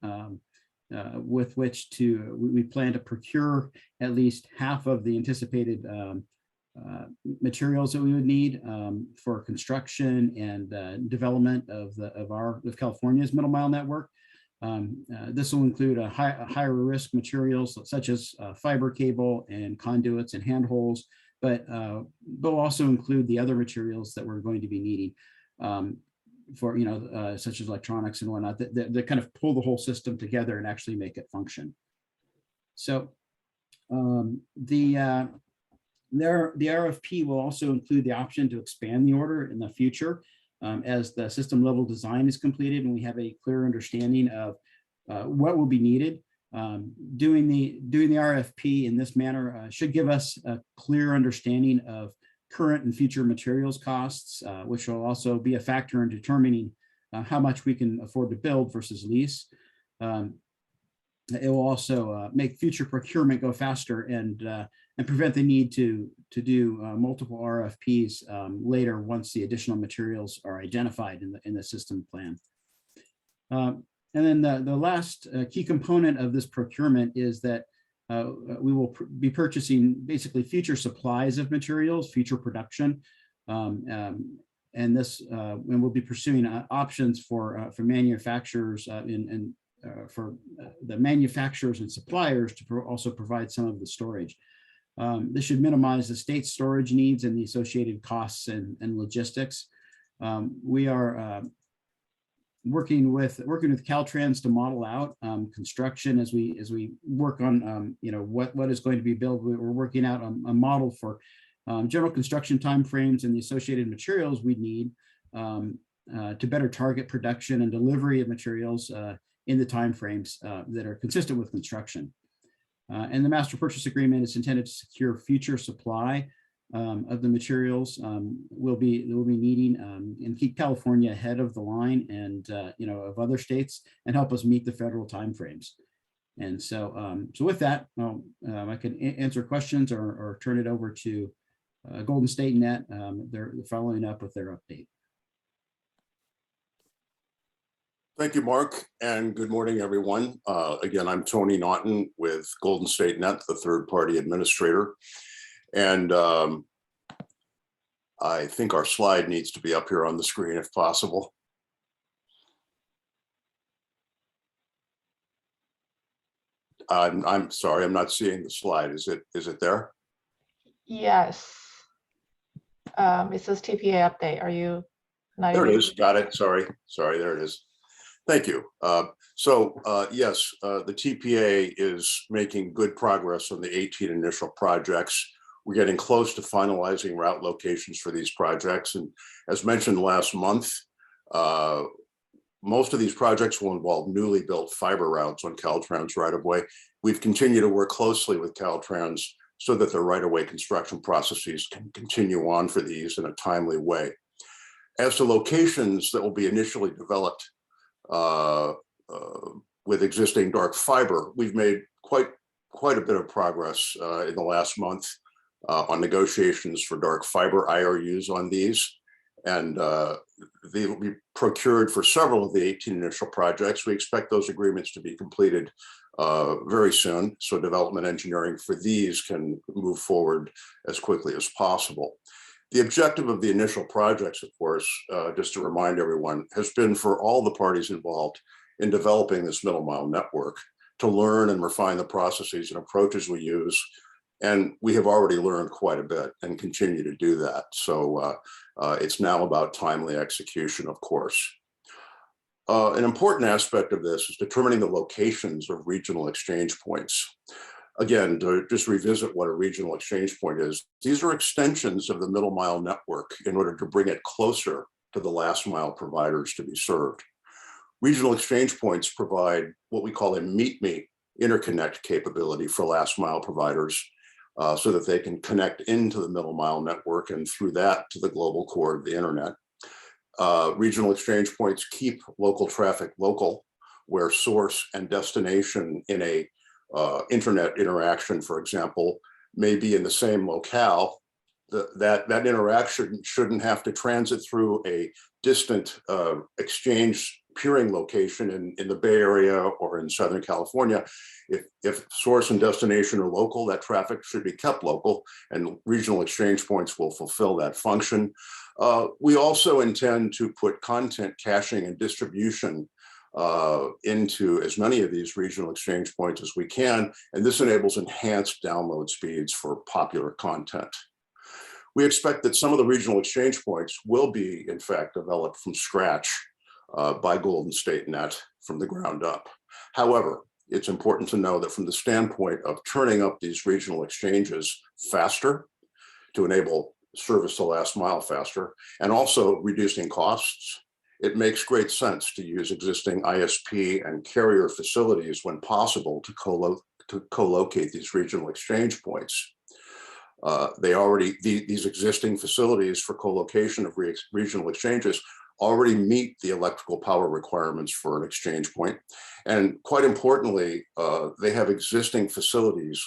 with which we plan to procure at least half of the anticipated materials that we would need for construction and development of California's middle mile network. This will include higher risk materials such as fiber cable and conduits and handholds, but they'll also include the other materials that we're going to be needing for such as electronics and whatnot that kind of pull the whole system together and actually make it function. So the RFP will also include the option to expand the order in the future as the system level design is completed and we have a clear understanding of what will be needed. Doing the RFP in this manner should give us a clear understanding of current and future materials costs, which will also be a factor in determining how much we can afford to build versus lease. It will also make future procurement go faster and prevent the need to do multiple RFPs later once the additional materials are identified in the system plan. And then the last key component of this procurement is that we will be purchasing basically future supplies of materials, future production, and we'll be pursuing options for manufacturers for the manufacturers and suppliers to also provide some of the storage. This should minimize the state's storage needs and the associated costs and logistics. We are working with Caltrans to model out construction as we work on what is going to be built. We're working out a model for general construction timeframes and the associated materials we need to better target production and delivery of materials in the timeframes that are consistent with construction. And the master purchase agreement is intended to secure future supply of the materials we'll be needing and keep California ahead of the line and of other states and help us meet the federal timeframes. And so with that, I can answer questions or turn it over to Golden State Net. They're following up with their update. Thank you, Mark, and good morning, everyone. Again, I'm Tony Naughton with Golden State Net, the third-party administrator. And I think our slide needs to be up here on the screen if possible. I'm sorry, I'm not seeing the slide. Is it there? Yes. It says TPA update. Are you? not There it able is. to- Got it. Sorry, there it is. Thank you. Yes, the TPA is making good progress on the 18 initial projects. We're getting close to finalizing route locations for these projects. And as mentioned last month, most of these projects will involve newly built fiber routes on Caltrans right-of-way. We've continued to work closely with Caltrans so that the right-of-way construction processes can continue on for these in a timely way. As to locations that will be initially developed with existing dark fiber, we've made quite a bit of progress in the last month on negotiations for dark fiber IRUs on these. And they will be procured for several of the 18 initial projects. We expect those agreements to be completed very soon, so development engineering for these can move forward as quickly as possible. The objective of the initial projects, of course, just to remind everyone, has been for all the parties involved in developing this middle mile network to learn and refine the processes and approaches we use. And we have already learned quite a bit and continue to do that. So it's now about timely execution, of course. An important aspect of this is determining the locations of regional exchange points. Again, to just revisit what a regional exchange point is, these are extensions of the middle mile network in order to bring it closer to the last mile providers to be served. Regional exchange points provide what we call a meet-me interconnect capability for last mile providers so that they can connect into the middle mile network and through that to the global core of the internet. Regional exchange points keep local traffic local, where source and destination in a internet interaction, for example, may be in the same locale. That interaction shouldn't have to transit through a distant exchange peering location in the Bay Area or in Southern California. If source and destination are local, that traffic should be kept local, and regional exchange points will fulfill that function. We also intend to put content caching and distribution into as many of these regional exchange points as we can, and this enables enhanced download speeds for popular content. We expect that some of the regional exchange points will be, in fact, developed from scratch by Golden State Net from the ground up. However, it's important to know that from the standpoint of turning up these regional exchanges faster to enable service to last mile faster, and also reducing costs, it makes great sense to use existing ISP and carrier facilities when possible to co-locate these regional exchange points. These existing facilities for co-location of regional exchanges already meet the electrical power requirements for an exchange point. And quite importantly, they have existing facilities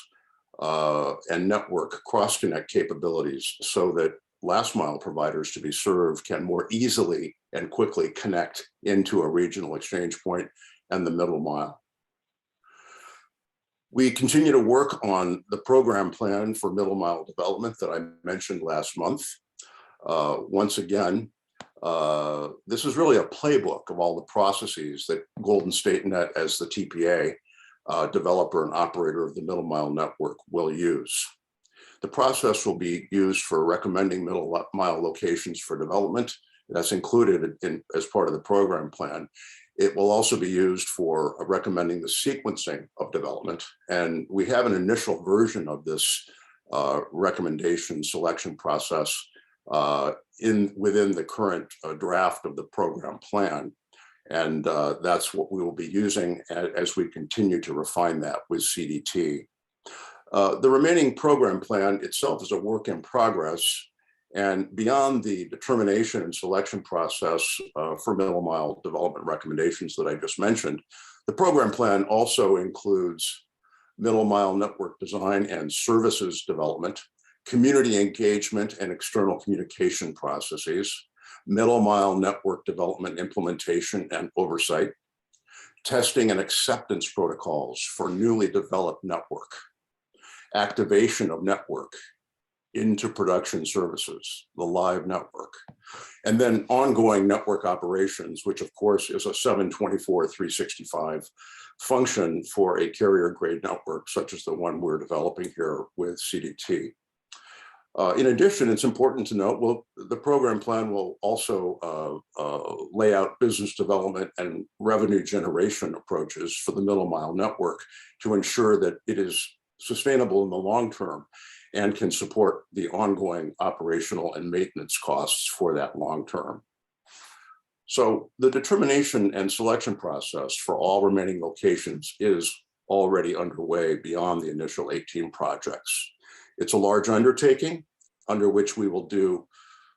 and network cross-connect capabilities so that last mile providers to be served can more easily and quickly connect into a regional exchange point and the middle mile. We continue to work on the program plan for middle mile development that I mentioned last month. Once again, this is really a playbook of all the processes that Golden State Net as the TPA developer and operator of the middle mile network will use. The process will be used for recommending middle mile locations for development. That's included as part of the program plan. It will also be used for recommending the sequencing of development. And we have an initial version of this recommendation selection process within the current draft of the program plan. And that's what we will be using as we continue to refine that with CDT. The remaining program plan itself is a work in progress, and beyond the determination and selection process for middle mile development recommendations that I just mentioned, the program plan also includes middle mile network design and services development, community engagement and external communication processes, middle mile network development implementation and oversight, testing and acceptance protocols for newly developed network, activation of network, into production services, the live network, and then ongoing network operations, which of course is a 7/24/365 function for a carrier grade network, such as the one we're developing here with CDT. In addition, it's important to note, well, the program plan will also lay out business development and revenue generation approaches for the middle mile network to ensure that it is sustainable in the long term and can support the ongoing operational and maintenance costs for that long term. So the determination and selection process for all remaining locations is already underway beyond the initial 18 projects. It's a large undertaking under which we will do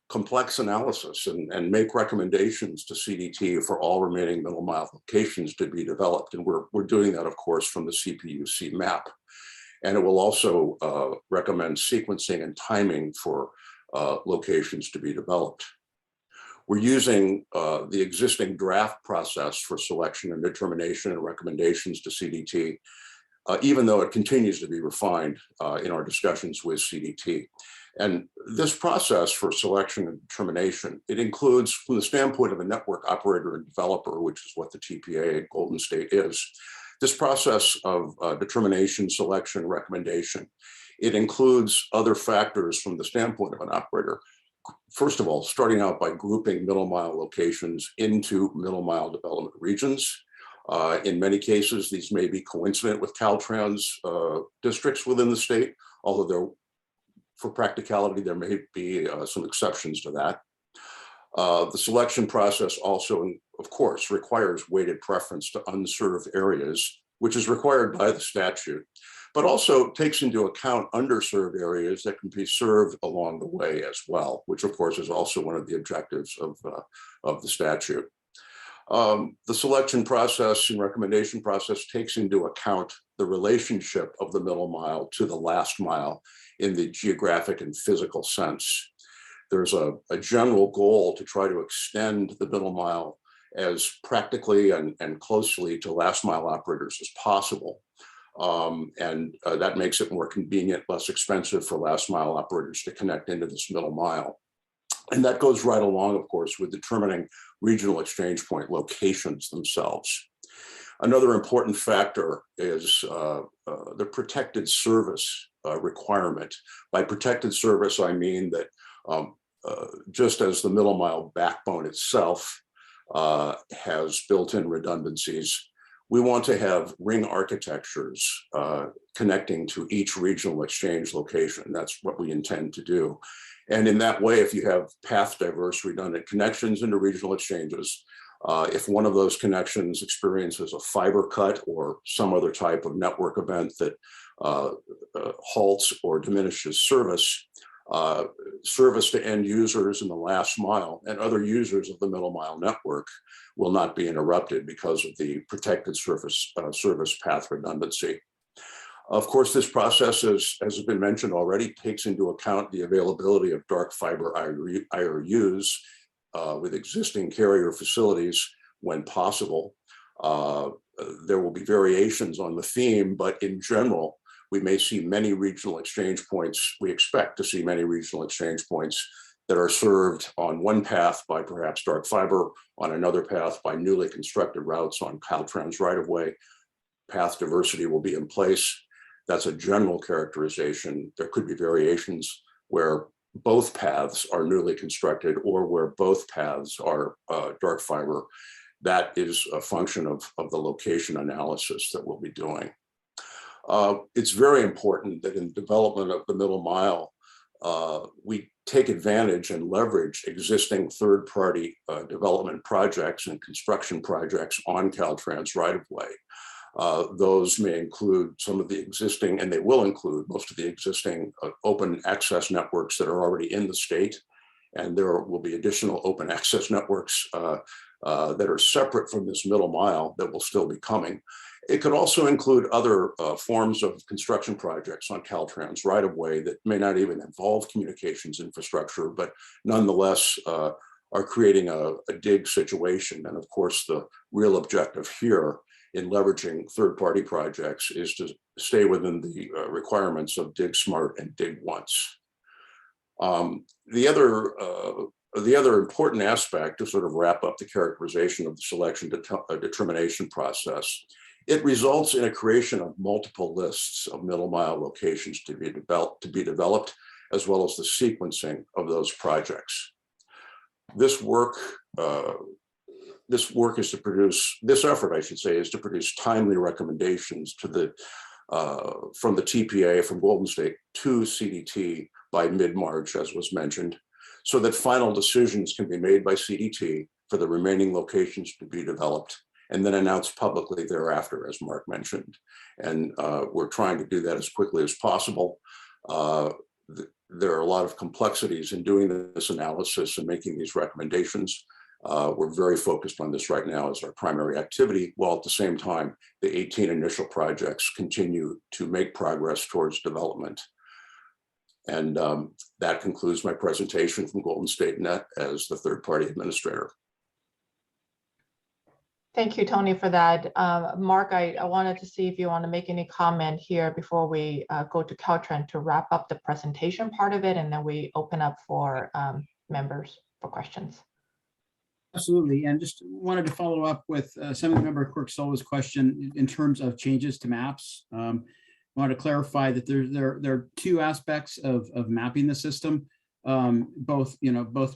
complex analysis and make recommendations to CDT for all remaining middle mile locations to be developed. And we're doing that, of course, from the CPUC map. And it will also recommend sequencing and timing for locations to be developed. We're using the existing draft process for selection and determination and recommendations to CDT, even though it continues to be refined in our discussions with CDT. And this process for selection and determination, it includes, from the standpoint of a network operator and developer, which is what the TPA at Golden State is, this process of determination, selection, recommendation, it includes other factors from the standpoint of an operator. First of all, starting out by grouping middle mile locations into middle mile development regions. In many cases, these may be coincident with Caltrans districts within the state, although there, for practicality, there may be some exceptions to that. The selection process also, of course, requires weighted preference to unserved areas, which is required by the statute, but also takes into account underserved areas that can be served along the way as well, which of course is also one of the objectives of the statute. The selection process and recommendation process takes into account the relationship of the middle mile to the last mile in the geographic and physical sense. There's a general goal to try to extend the middle mile as practically and closely to last mile operators as possible. That makes it more convenient, less expensive for last mile operators to connect into this middle mile. And that goes right along, of course, with determining regional exchange point locations themselves. Another important factor is the protected service requirement. By protected service, I mean that just as the middle mile backbone itself has built-in redundancies, we want to have ring architectures connecting to each regional exchange location. That's what we intend to do. And in that way, if you have path diverse redundant connections into regional exchanges, if one of those connections experiences a fiber cut or some other type of network event that halts or diminishes service, service to end users in the last mile and other users of the middle mile network will not be interrupted because of the protected service path redundancy. Of course, this process, as has been mentioned already, takes into account the availability of dark fiber IRUs with existing carrier facilities when possible. There will be variations on the theme, but in general, we may see many regional exchange points. We expect to see many regional exchange points that are served on one path by perhaps dark fiber, on another path by newly constructed routes on Caltrans right-of-way. Path diversity will be in place. That's a general characterization. There could be variations where both paths are newly constructed or where both paths are dark fiber. That is a function of the location analysis that we'll be doing. It's very important that in development of the middle mile, we take advantage and leverage existing third-party development projects and construction projects on Caltrans right-of-way. Those may include some of the existing, and they will include most of the existing open access networks that are already in the state. And there will be additional open access networks that are separate from this middle mile that will still be coming. It could also include other forms of construction projects on Caltrans right-of-way that may not even involve communications infrastructure, but nonetheless are creating a dig situation. And of course, the real objective here in leveraging third-party projects is to stay within the requirements of dig smart and dig once. The other important aspect to sort of wrap up the characterization of the selection determination process, it results in a creation of multiple lists of middle mile locations to be developed, as well as the sequencing of those projects. This effort, I should say, is to produce timely recommendations to from the TPA, from Golden State to CDT by mid-March, as was mentioned, so that final decisions can be made by CDT for the remaining locations to be developed and then announced publicly thereafter, as Mark mentioned. And we're trying to do that as quickly as possible. There are a lot of complexities in doing this analysis and making these recommendations. We're very focused on this right now as our primary activity, while at the same time, the 18 initial projects continue to make progress towards development. And that concludes my presentation from Golden State Net as the third-party administrator. Thank you, Tony, for that. Mark, I wanted to see if you want to make any comment here before we go to Caltrans to wrap up the presentation part of it, and then we open up for members for questions. Absolutely. And just wanted to follow up with Assemblymember Quirk-Sola's question in terms of changes to maps. I wanted to clarify that there are two aspects of mapping the system, both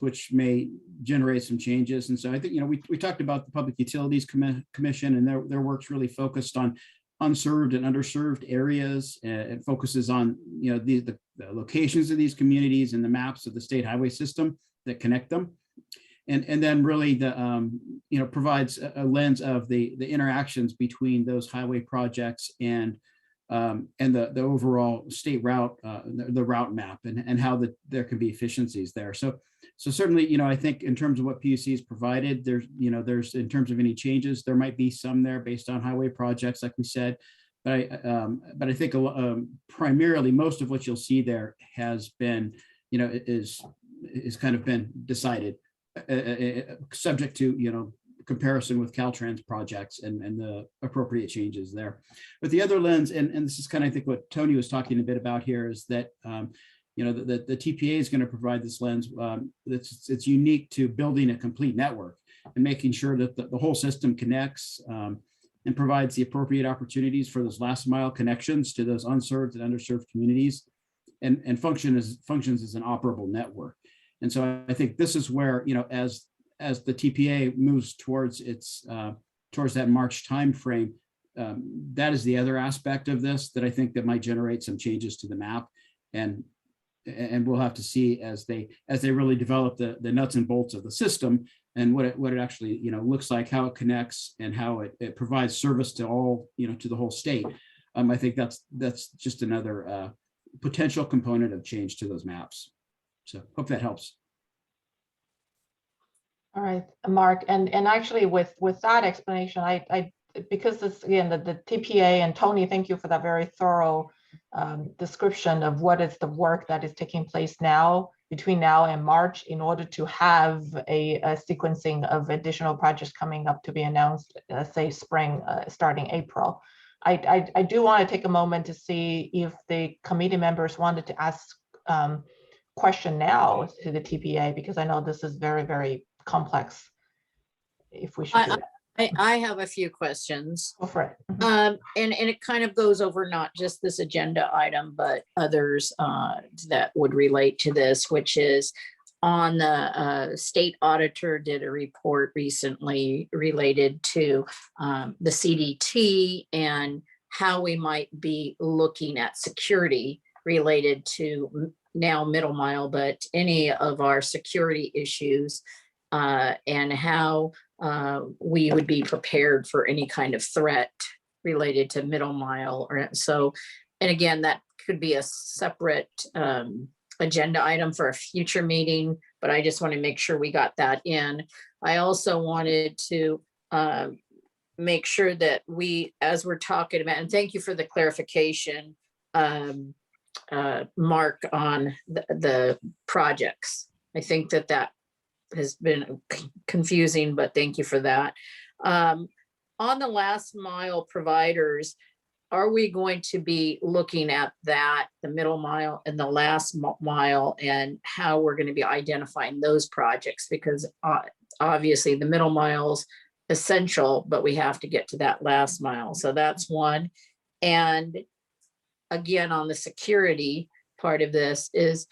which may generate some changes. And so I think, we talked about the Public Utilities Commission, and their work's really focused on unserved and underserved areas. It focuses on, the locations of these communities and the maps of the state highway system that connect them. And then really provides a lens of the interactions between those highway projects and the overall state route, the route map, and how there can be efficiencies there. So certainly, I think in terms of what PUC has provided, there's in terms of any changes, there might be some there based on highway projects, like we said. But I think primarily most of what you'll see there has been, is kind of been decided, subject to, comparison with Caltrans projects and the appropriate changes there. But the other lens, and this is kind of, I think, what Tony was talking a bit about here, is that, the TPA is going to provide this lens it's unique to building a complete network and making sure that the whole system connects and provides the appropriate opportunities for those last mile connections to those unserved and underserved communities and functions as an operable network. And so I think this is where, as the TPA moves towards towards that March timeframe, that is the other aspect of this that I think that might generate some changes to the map, and we'll have to see as they really develop the nuts and bolts of the system and what it actually looks like, how it connects, and how it provides service to all to the whole state. I think that's just another potential component of change to those maps. So hope that helps. All right, Mark, and actually with that explanation, I because this, again, the TPA, and Tony, thank you for that very thorough description of what is the work that is taking place now between now and March in order to have a sequencing of additional projects coming up to be announced, say spring, starting April. I do want to take a moment to see if the committee members wanted to ask question now to the TPA, because I know this is very, very complex. If we should do that. I have a few questions. Go for it. And it kind of goes over not just this agenda item, but others that would relate to this, which is on the state auditor did a report recently related to the CDT and how we might be looking at security related to now middle mile, but any of our security issues and how we would be prepared for any kind of threat related to middle mile. Or so, and again, that could be a separate agenda item for a future meeting, but I just want to make sure we got that in. I also wanted to make sure that we, as we're talking about, and thank you for the clarification, Mark, on the projects. I think that has been confusing, but thank you for that. On the last mile providers, are we going to be looking at that, the middle mile and the last mile, and how we're going to be identifying those projects? Because obviously the middle mile's essential, but we have to get to that last mile. So that's one. And again, on the security part of this is,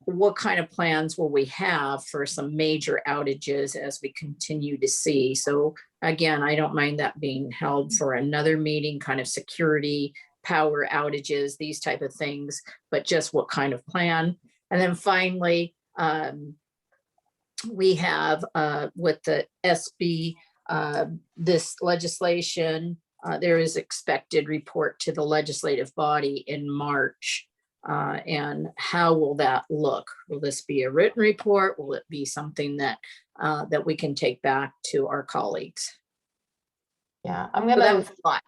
what kind of plans will we have for some major outages as we continue to see? So again, I don't mind that being held for another meeting, kind of security, power outages, these type of things, but just what kind of plan. And then finally, we have with the SB, this legislation, there is expected report to the legislative body in March. And how will that look? Will this be a written report? Will it be something that that we can take back to our colleagues? Yeah, I'm So gonna. that was a lot.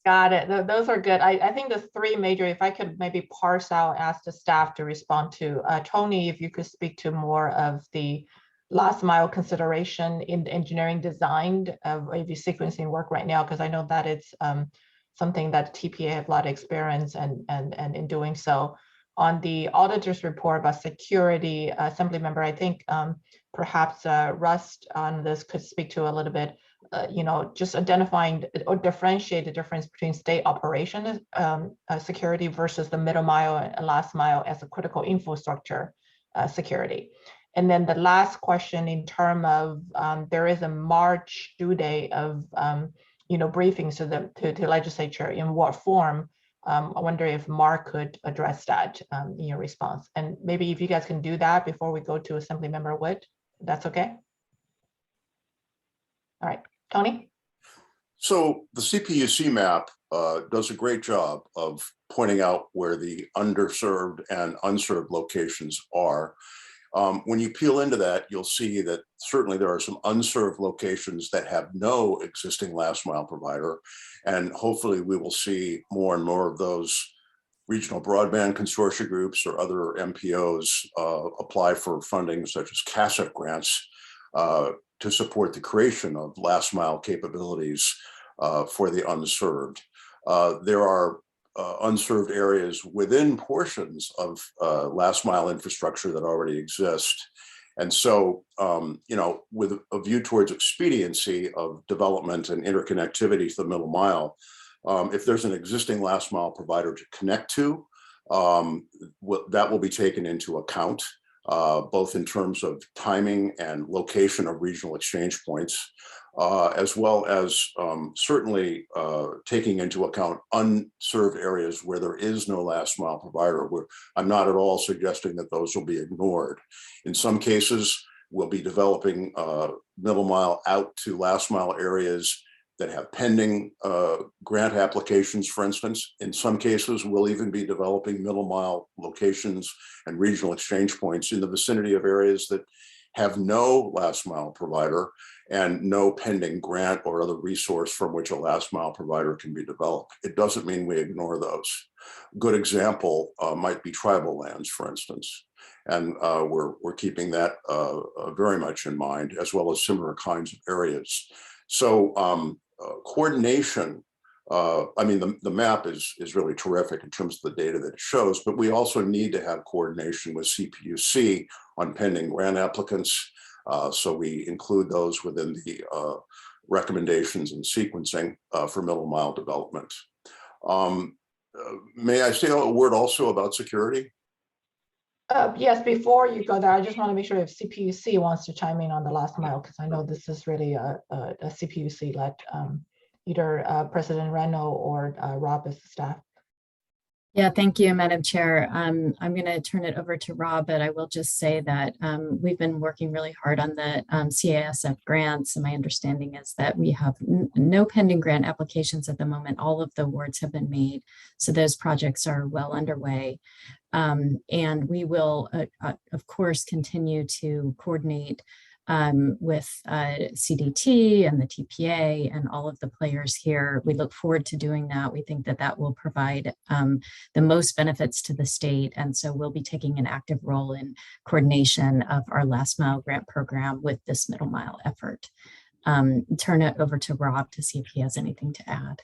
Got it. Those are good. I think the three major, if I could maybe parse out, ask the staff to respond to. Tony, if you could speak to more of the last mile consideration in the engineering design of AV sequencing work right now, because I know that it's something that TPA have a lot of experience and in doing so. On the auditor's report about security, Assembly member, I think perhaps Rust on this could speak to a little bit, just identifying or differentiate the difference between state operation security versus the middle mile and last mile as a critical infrastructure security. And then the last question in terms of there is a March due date of briefings to legislature in what form. I wonder if Mark could address that in your response. And maybe if you guys can do that before we go to Assembly Member Wood, that's okay. All right, Tony. So the CPUC map does a great job of pointing out where the underserved and unserved locations are. When you peel into that, you'll see that certainly there are some unserved locations that have no existing last mile provider. And hopefully we will see more and more of those regional broadband consortia groups or other MPOs apply for funding such as CASIP grants to support the creation of last mile capabilities for the unserved. There are unserved areas within portions of last mile infrastructure that already exist. And so, with a view towards expediency of development and interconnectivity to the middle mile, if there's an existing last mile provider to connect to, that will be taken into account, both in terms of timing and location of regional exchange points, as well as certainly taking into account unserved areas where there is no last mile provider. I'm not at all suggesting that those will be ignored. In some cases, we'll be developing middle mile out to last mile areas that have pending grant applications, for instance. In some cases, we'll even be developing middle mile locations and regional exchange points in the vicinity of areas that have no last mile provider and no pending grant or other resource from which a last mile provider can be developed. It doesn't mean we ignore those. Good example might be tribal lands, for instance. And we're keeping that very much in mind, as well as similar kinds of areas. So coordination, the map is really terrific in terms of the data that it shows, but we also need to have coordination with CPUC on pending grant applicants. So we include those within the recommendations and sequencing for middle mile development. May I say a word also about security? Yes, before you go there, I just want to make sure if CPUC wants to chime in on the last mile, because I know this is really a CPUC-led, either President Reno or Rob as the staff. Yeah, thank you, Madam Chair. I'm going to turn it over to Rob, but I will just say that we've been working really hard on the CASF grants, and my understanding is that we have no pending grant applications at the moment. All of the awards have been made, so those projects are well underway. And we will, of course, continue to coordinate with CDT and the TPA and all of the players here. We look forward to doing that. We think that that will provide the most benefits to the state. And so we'll be taking an active role in coordination of our last mile grant program with this middle mile effort. Turn it over to Rob to see if he has anything to add.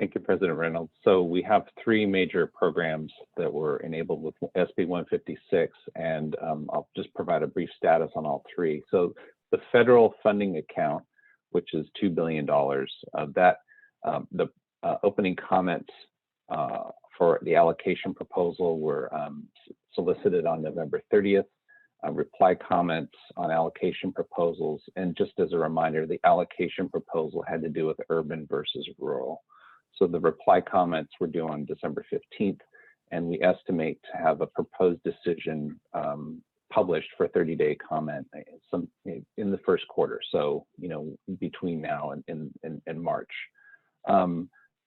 Thank you, President Reynolds. So we have three major programs that were enabled with SB 156, and I'll just provide a brief status on all three. So the federal funding account, which is $2 billion, that the opening comments for the allocation proposal were solicited on November 30th. Reply comments on allocation proposals, and just as a reminder, the allocation proposal had to do with urban versus rural. So the reply comments were due on December 15th, and we estimate to have a proposed decision published for 30-day comment in the first quarter. So, between now and March.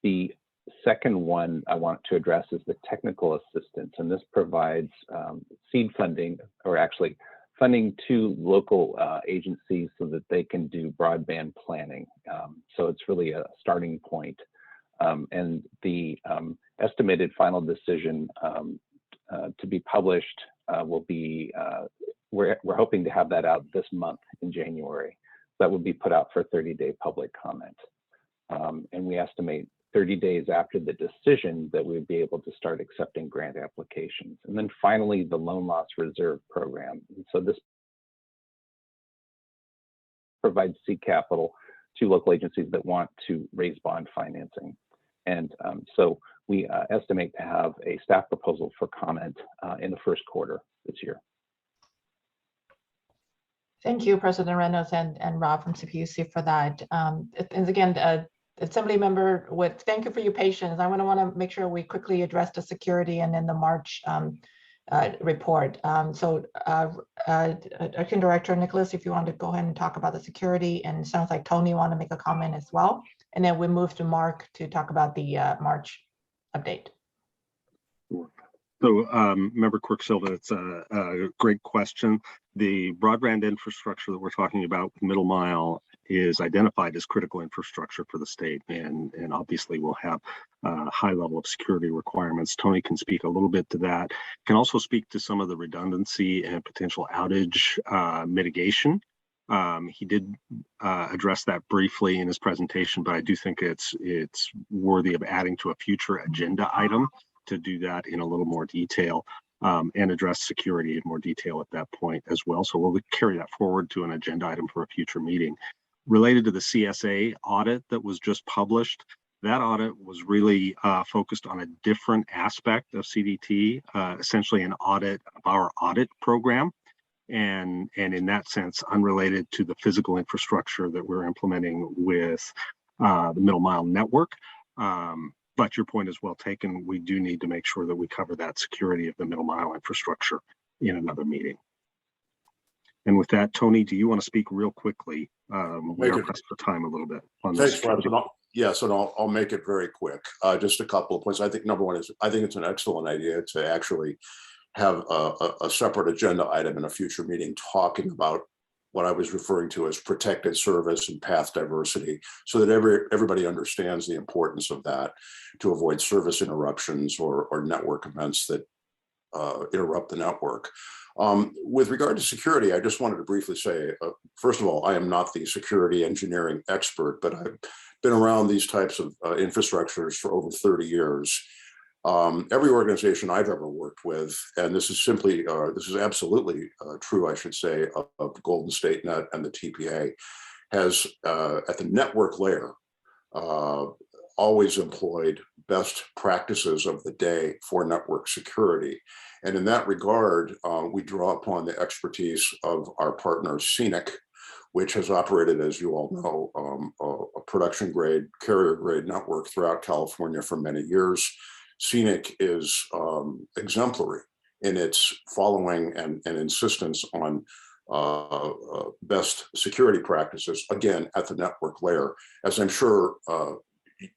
The second one I want to address is the technical assistance, and this provides seed funding, or actually funding to local agencies so that they can do broadband planning. So it's really a starting point. And the estimated final decision to be published will be, we're hoping to have that out this month in January. That would be put out for 30-day public comment. And we estimate 30 days after the decision that we'd be able to start accepting grant applications. And then finally, the loan loss reserve program. And so this provides seed capital to local agencies that want to raise bond financing. And so we estimate to have a staff proposal for comment in the first quarter this year. Thank you, President Reynolds and Rob from CPUC for that. And again, Assembly Member Wood, thank you for your patience. I want to make sure we quickly address the security and then the March report. Acting Director Nicholas, if you want to go ahead and talk about the security, and it sounds like Tony want to make a comment as well. And then we move to Mark to talk about the March update. So, Member Quirk-Silva, it's a great question. The broadband infrastructure that we're talking about with Middle Mile is identified as critical infrastructure for the state, and obviously we'll have a high level of security requirements. Tony can speak a little bit to that. Can also speak to some of the redundancy and potential outage mitigation. He did address that briefly in his presentation, but I do think it's worthy of adding to a future agenda item to do that in a little more detail and address security in more detail at that point as well. So we'll carry that forward to an agenda item for a future meeting. Related to the CSA audit that was just published, that audit was really focused on a different aspect of CDT, essentially an audit of our audit program. And in that sense, unrelated to the physical infrastructure that we're implementing with the Middle Mile network. But your point is well taken. We do need to make sure that we cover that security of the Middle Mile infrastructure in another meeting. And with that, Tony, do you want to speak real quickly? We are pressed for time a little bit. Thanks, Rob. Yes, and I'll make it very quick. Just a couple of points. I think number one is I think it's an excellent idea to actually have a separate agenda item in a future meeting talking about what I was referring to as protected service and path diversity, so that everybody understands the importance of that to avoid service interruptions or network events that interrupt the network. With regard to security, I just wanted to briefly say, first of all, I am not the security engineering expert, but I've been around these types of infrastructures for over 30 years. Every organization I've ever worked with, and this is absolutely true, I should say, of Golden State Net and the TPA, has at the network layer always employed best practices of the day for network security. And in that regard, we draw upon the expertise of our partner CPUC, which has operated, as you all know, a production grade, carrier grade network throughout California for many years. CPUC is exemplary in its following and insistence on best security practices, again, at the network layer. As I'm sure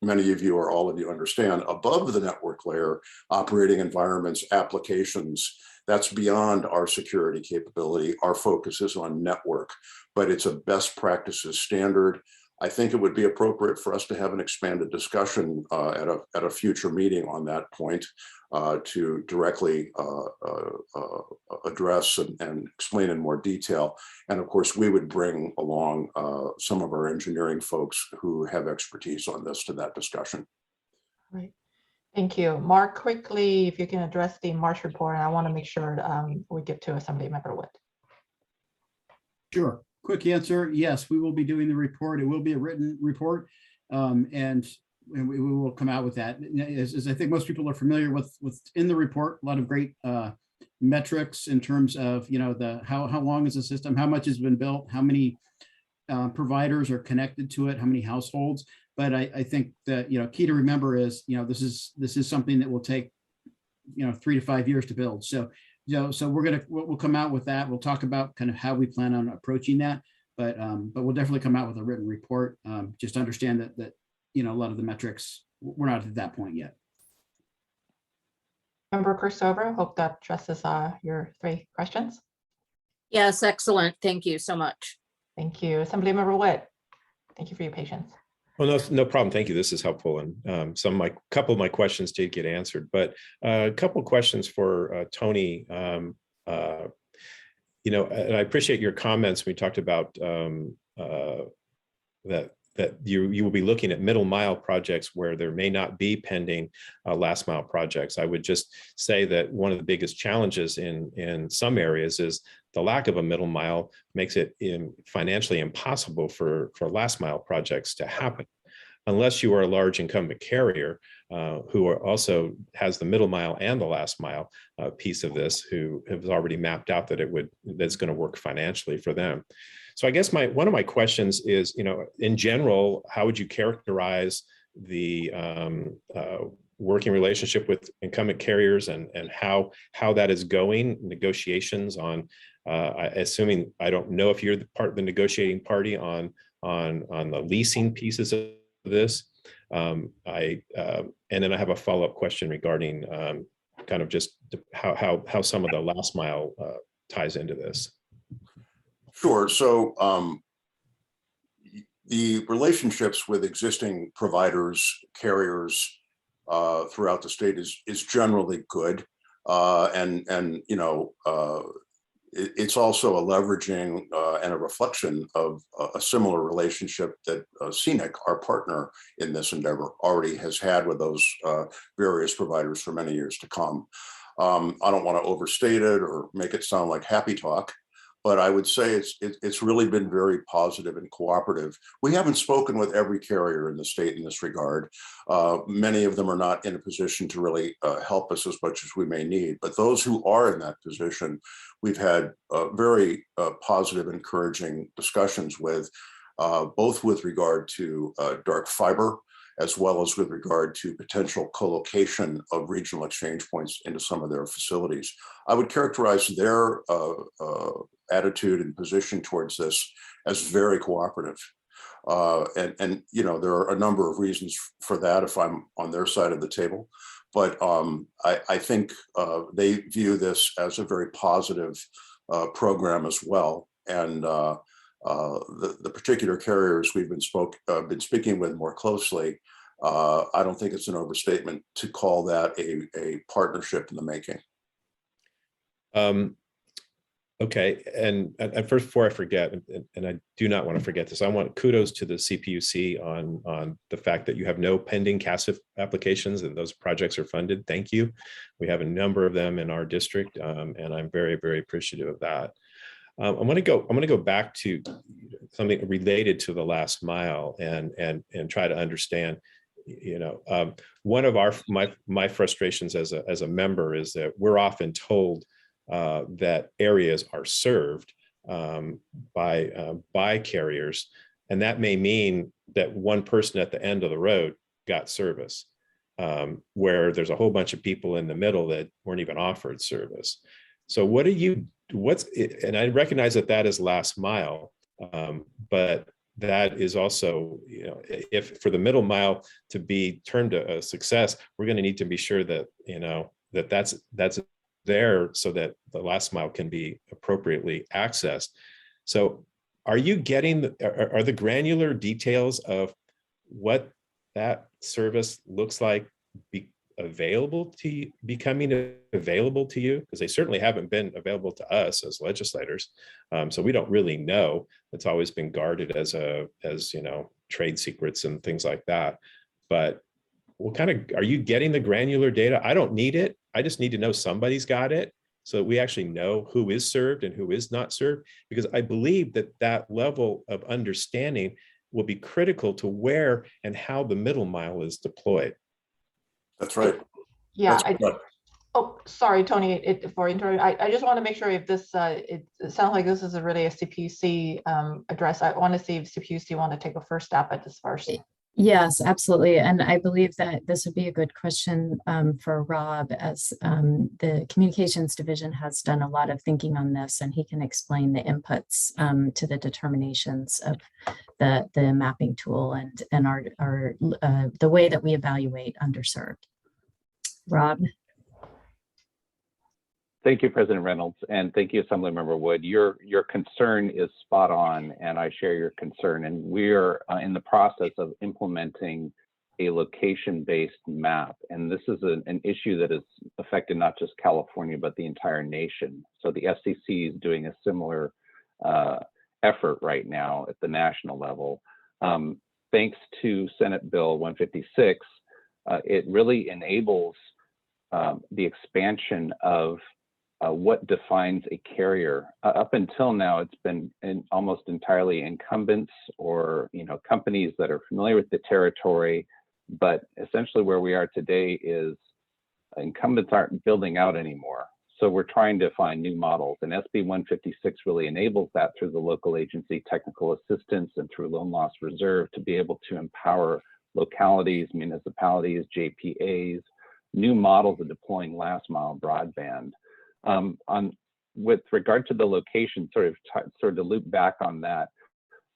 many of you or all of you understand, above the network layer, operating environments, applications, that's beyond our security capability. Our focus is on network, but it's a best practices standard. I think it would be appropriate for us to have an expanded discussion at a future meeting on that point to directly address and explain in more detail. And of course, we would bring along some of our engineering folks who have expertise on this to that discussion. Right. Thank you. Mark, quickly, if you can address the March report, and I want to make sure we get to Assembly Member Wood. Sure. Quick answer. Yes, we will be doing the report. It will be a written report. And we will come out with that. As I think most people are familiar with in the report, a lot of great metrics in terms of, you know, the how long is the system, how much has been built, how many providers are connected to it, how many households. But I think that, you know, key to remember is, you know, this is something that will take, you know, 3 to 5 years to build. So, you know, so we'll come out with that. We'll talk about kind of how we plan on approaching that. But we'll definitely come out with a written report. Just understand that, you know, a lot of the metrics, we're not at that point yet. Member Kursover, hope that addresses your 3 questions. Yes, excellent. Thank you so much. Thank you. Assembly Member Wood, thank you for your patience. Well, no problem. Thank you. This is helpful. And couple of my questions did get answered, but a couple of questions for Tony. You know, and I appreciate your comments when we talked about that you will be looking at middle mile projects where there may not be pending last mile projects. I would just say that one of the biggest challenges in some areas is the lack of a middle mile makes it financially impossible for last mile projects to happen, unless you are a large incumbent carrier who also has the middle mile and the last mile piece of this, who has already mapped out that's going to work financially for them. So I guess one of my questions is, you know, in general, how would you characterize the working relationship with incumbent carriers and how that is going, negotiations on, assuming, I don't know if you're the negotiating party on the leasing pieces of this. And then I have a follow-up question regarding kind of just how some of the last mile ties into this. Sure. So the relationships with existing providers, carriers throughout the state is generally good, and you know, it's also a leveraging and a reflection of a similar relationship that CNIC, our partner in this endeavor, already has had with those various providers for many years to come. I don't want to overstate it or make it sound like happy talk, but I would say it's really been very positive and cooperative. We haven't spoken with every carrier in the state in this regard. Many of them are not in a position to really help us as much as we may need, but those who are in that position, we've had very positive, encouraging discussions with, both with regard to dark fiber, as well as with regard to potential co-location of regional exchange points into some of their facilities. I would characterize their attitude and position towards this as very cooperative. And you know, there are a number of reasons for that if I'm on their side of the table. But I think they view this as a very positive program as well. And the particular carriers we've been speaking with more closely, I don't think it's an overstatement to call that a partnership in the making. Okay, and first, before I forget, and I do not want to forget this, I want kudos to the CPUC on the fact that you have no pending CASF applications and those projects are funded. Thank you. We have a number of them in our district, and I'm very, very appreciative of that. I'm going to go back to something related to the last mile and try to understand. You know, one of my frustrations as a member is that we're often told that areas are served by carriers, and that may mean that one person at the end of the road got service, where there's a whole bunch of people in the middle that weren't even offered service. So and I recognize that is last mile, but that is also, you know, if for the middle mile to be turned to a success, we're going to need to be sure that, you know, that's there so that the last mile can be appropriately accessed. So are you getting, are the granular details of what that service looks like becoming available to you? Because they certainly haven't been available to us as legislators. So we don't really know. It's always been guarded as you know, trade secrets and things like that. But what kind of, are you getting the granular data? I don't need it. I just need to know somebody's got it, so that we actually know who is served and who is not served, because I believe that that level of understanding will be critical to where and how the middle mile is deployed. That's right. Yeah. That's right. Oh, sorry, Tony, for interrupting. I just want to make sure if this, it sounds like this is really a CPUC address. I want to see if CPUC want to take a first step at this first. Yes, absolutely. And I believe that this would be a good question for Rob, as the communications division has done a lot of thinking on this, and he can explain the inputs to the determinations of the mapping tool and our the way that we evaluate underserved. Rob. Thank you, President Reynolds, and thank you, Assemblymember Wood. Your concern is spot on, and I share your concern. And we're in the process of implementing a location-based map, and this is an issue that has affected not just California but the entire nation. So the FCC is doing a similar effort right now at the national level. Thanks to Senate Bill 156, it really enables the expansion of what defines a carrier. Up until now, it's been almost entirely incumbents or companies that are familiar with the territory, but essentially where we are today is incumbents aren't building out anymore. So we're trying to find new models, and SB 156 really enables that through the local agency technical assistance and through loan loss reserve to be able to empower localities, municipalities, JPAs, new models of deploying last mile broadband. With regard to the location, sort of to loop back on that,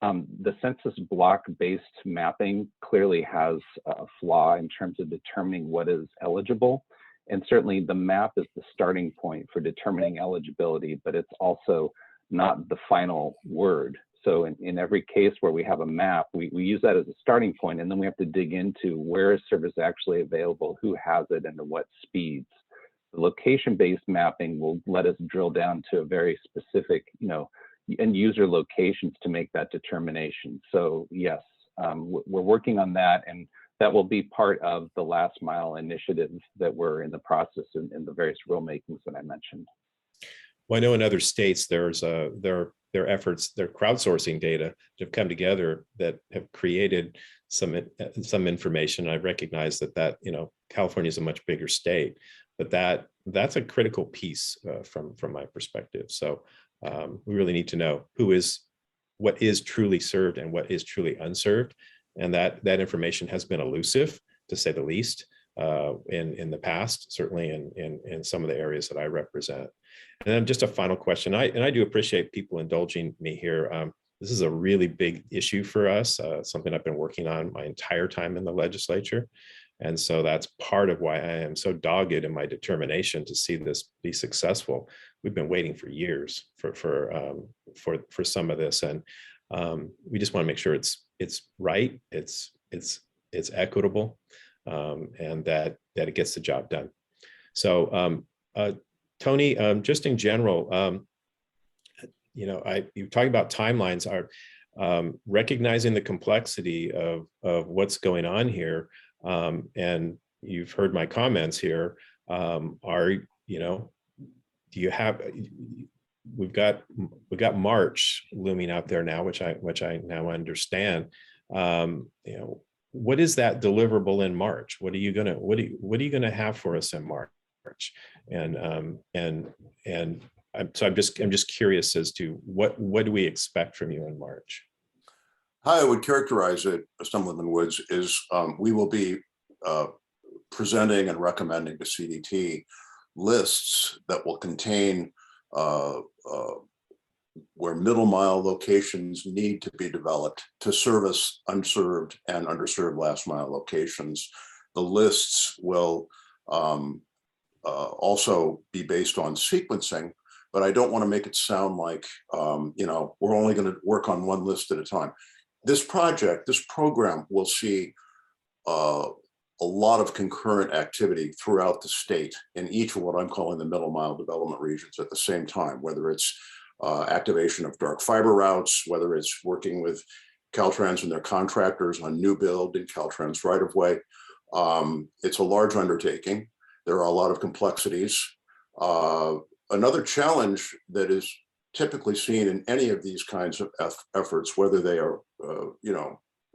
the census block-based mapping clearly has a flaw in terms of determining what is eligible. And certainly the map is the starting point for determining eligibility, but it's also not the final word. So in every case where we have a map, we use that as a starting point, and then we have to dig into where is service actually available, who has it, and at what speeds. The location-based mapping will let us drill down to a very specific, end user locations to make that determination. So yes, we're working on that, and that will be part of the last mile initiatives that we're in the process in the various rulemakings that I mentioned. Well, I know in other states there's their efforts, their crowdsourcing data that have come together that have created some information. I recognize that California is a much bigger state, but that's a critical piece from my perspective. So we really need to know what is truly served and what is truly unserved, and that information has been elusive, to say the least, in the past, certainly in some of the areas that I represent. And then just a final question. I do appreciate people indulging me here. This is a really big issue for us, something I've been working on my entire time in the legislature. And so that's part of why I am so dogged in my determination to see this be successful. We've been waiting for years for some of this, and we just want to make sure it's right, it's equitable, and that it gets the job done. So Tony, just in general, you're talking about timelines, are recognizing the complexity of what's going on here. And you've heard my comments here. Do you have? We've got March looming out there now, which I now understand. What is that deliverable in March? What are you gonna have for us in March? And so I'm just curious as to what do we expect from you in March? How I would characterize it, Assemblyman Woods, is we will be presenting and recommending to CDT lists that will contain where middle mile locations need to be developed to service unserved and underserved last mile locations. The lists will also be based on sequencing, but I don't want to make it sound like we're only going to work on one list at a time. This program will see a lot of concurrent activity throughout the state in each of what I'm calling the middle mile development regions at the same time, whether it's activation of dark fiber routes, whether it's working with Caltrans and their contractors on new build and Caltrans right of way, It's a large undertaking. There are a lot of complexities. Another challenge that is typically seen in any of these kinds of efforts, whether they are,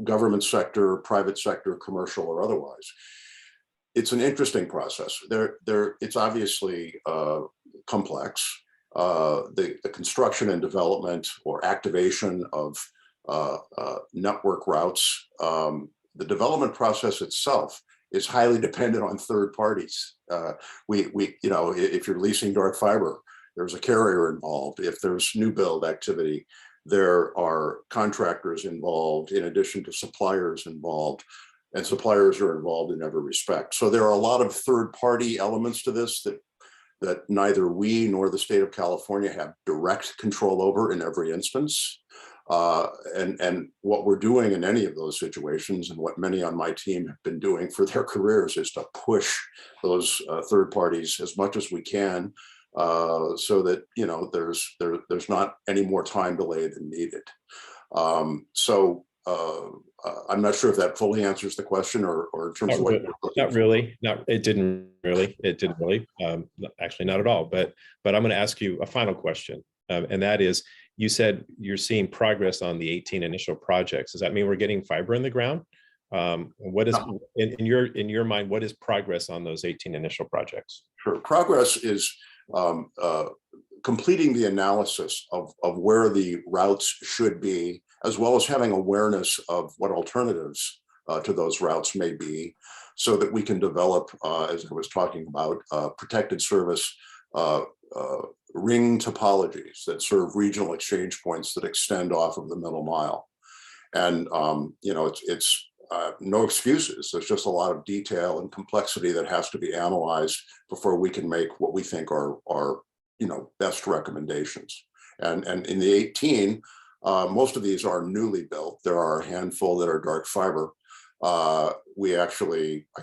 government sector, private sector, commercial, or otherwise, it's an interesting process. It's obviously complex. The construction and development or activation of network routes, the development process itself is highly dependent on third parties. If you're leasing dark fiber, there's a carrier involved. If there's new build activity, there are contractors involved in addition to suppliers involved, and suppliers are involved in every respect. So there are a lot of third-party elements to this that neither we nor the state of California have direct control over in every instance. And what we're doing in any of those situations, and what many on my team have been doing for their careers, is to push those third parties as much as we can, so that there's not any more time delay than needed. I'm not sure if that fully answers the question, or in terms of what you're looking not really. It didn't really. Actually, not at all. But I'm going to ask you a final question, and that is, you said you're seeing progress on the 18 initial projects. Does that mean we're getting fiber in the ground? What is in your mind? What is progress on those 18 initial projects? Sure. Progress is completing the analysis of where the routes should be, as well as having awareness of what alternatives to those routes may be, so that we can develop, as I was talking about, protected service ring topologies that serve regional exchange points that extend off of the middle mile. And it's no excuses. There's just a lot of detail and complexity that has to be analyzed before we can make what we think are best recommendations. And in the 18, most of these are newly built. There are a handful that are dark fiber. I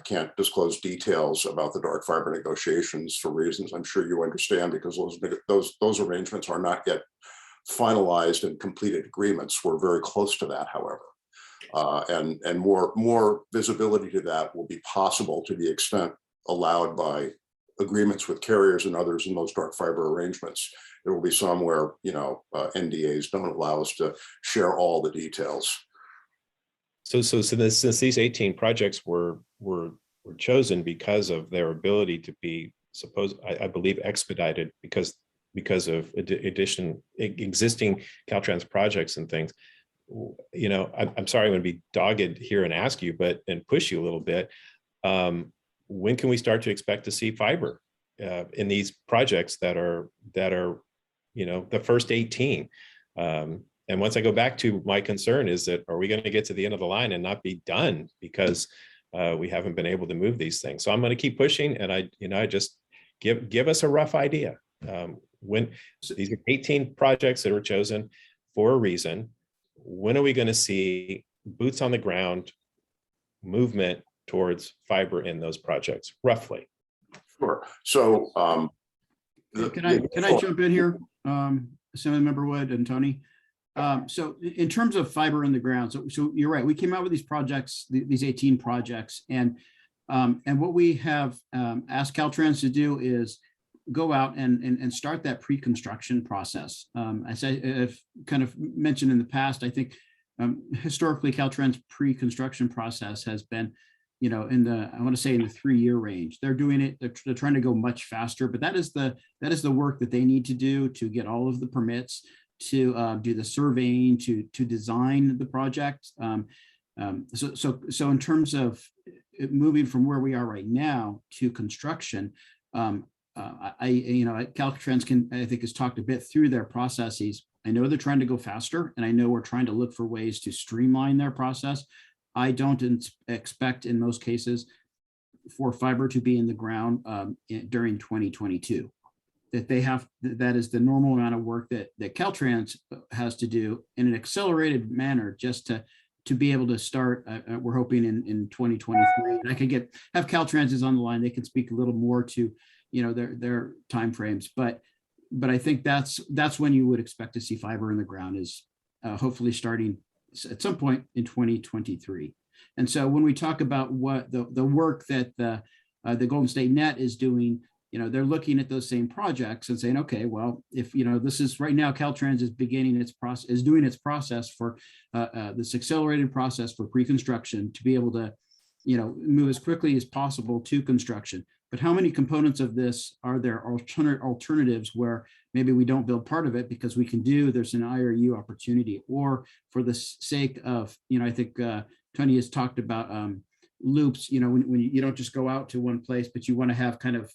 can't disclose details about the dark fiber negotiations for reasons I'm sure you understand, because those arrangements are not yet finalized and completed agreements. We're very close to that, however. And more visibility to that will be possible to the extent allowed by agreements with carriers and others in those dark fiber arrangements. There will be some where NDAs don't allow us to share all the details. So since these 18 projects were chosen because of their ability to be, I believe, expedited because of existing Caltrans projects and things, I'm sorry, I'm going to be dogged here and ask you, and push you a little bit. When can we start to expect to see fiber in these projects that are the first 18? And once I go back to my concern is that, are we going to get to the end of the line and not be done because we haven't been able to move these things? So I'm going to keep pushing, and I just give us a rough idea. When these are 18 projects that were chosen for a reason, when are we going to see boots on the ground movement towards fiber in those projects, roughly? Sure. So can I jump in here, Assemblymember Wood and Tony? So in terms of fiber in the ground, so you're right. We came out with these projects, these 18 projects, and what we have asked Caltrans to do is go out and start that pre-construction process. As I've kind of mentioned in the past, I think historically Caltrans pre-construction process has been, I want to say in the 3-year range. They're doing it. They're trying to go much faster, but that is the work that they need to do to get all of the permits, to do the surveying, to design the project. So in terms of moving from where we are right now to construction, Caltrans I think has talked a bit through their processes. I know they're trying to go faster, and I know we're trying to look for ways to streamline their process. I don't expect in most cases for fiber to be in the ground during 2022. That is the normal amount of work that Caltrans has to do in an accelerated manner, just to be able to start. We're hoping in 2023. And I could have Caltrans is on the line. They can speak a little more to their timeframes, but I think that's when you would expect to see fiber in the ground, is hopefully starting at some point in 2023. And so when we talk about what the work that the Golden State Net is doing, they're looking at those same projects and saying, okay, well, if, this is right now, Caltrans is beginning its process, is doing its process for this accelerated process for pre-construction to be able to, move as quickly as possible to construction. But how many components of this are there alternatives where maybe we don't build part of it because there's an IRU opportunity, or for the sake of, I think Tony has talked about loops, when you don't just go out to one place, but you want to have kind of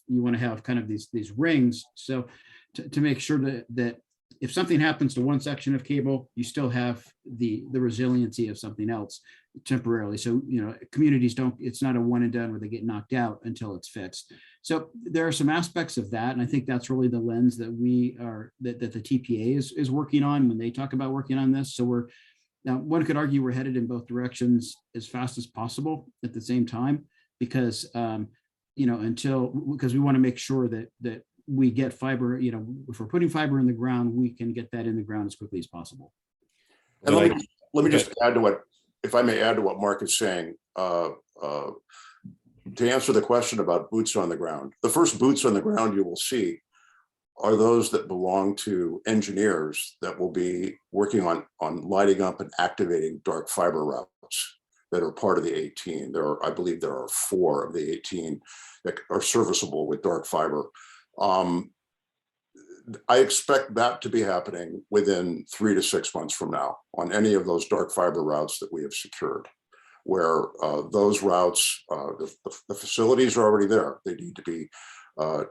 these rings. So to make sure that if something happens to one section of cable, you still have the resiliency of something else temporarily. So, communities it's not a one and done where they get knocked out until it's fixed. So there are some aspects of that. And I think that's really the lens that that the TPA is working on when they talk about working on this. So now one could argue we're headed in both directions as fast as possible at the same time, because, because we want to make sure that we get fiber, if we're putting fiber in the ground, we can get that in the ground as quickly as possible. And let me just add to if I may add to what Mark is saying, to answer the question about boots on the ground. The first boots on the ground you will see are those that belong to engineers that will be working on lighting up and activating dark fiber routes that are part of the 18. I believe there are 4 of the 18 that are serviceable with dark fiber. I expect that to be happening within 3 to 6 months from now on any of those dark fiber routes that we have secured, where those routes, the facilities are already there. They need to be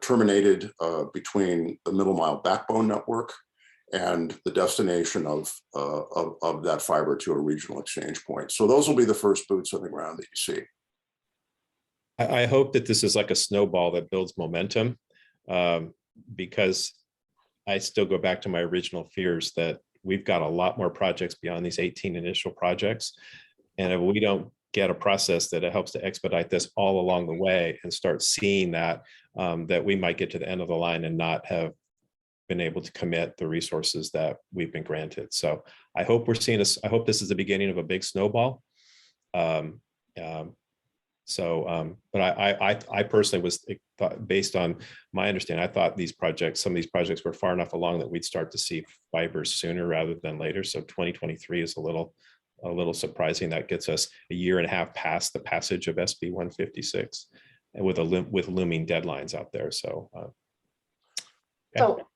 terminated between the middle mile backbone network and the destination of that fiber to a regional exchange point. So those will be the first boots on the ground that you see. I hope that this is like a snowball that builds momentum, because I still go back to my original fears that we've got a lot more projects beyond these 18 initial projects. And if we don't get a process that helps to expedite this all along the way and start seeing that, that we might get to the end of the line and not have been able to commit the resources that we've been granted. So I hope we're seeing this. I hope this is the beginning of a big snowball. But I personally based on my understanding, I thought some of these projects were far enough along that we'd start to see fiber sooner rather than later. So 2023 is a little surprising. That gets us a year and a half past the passage of SB 156, and with looming deadlines out there. So, So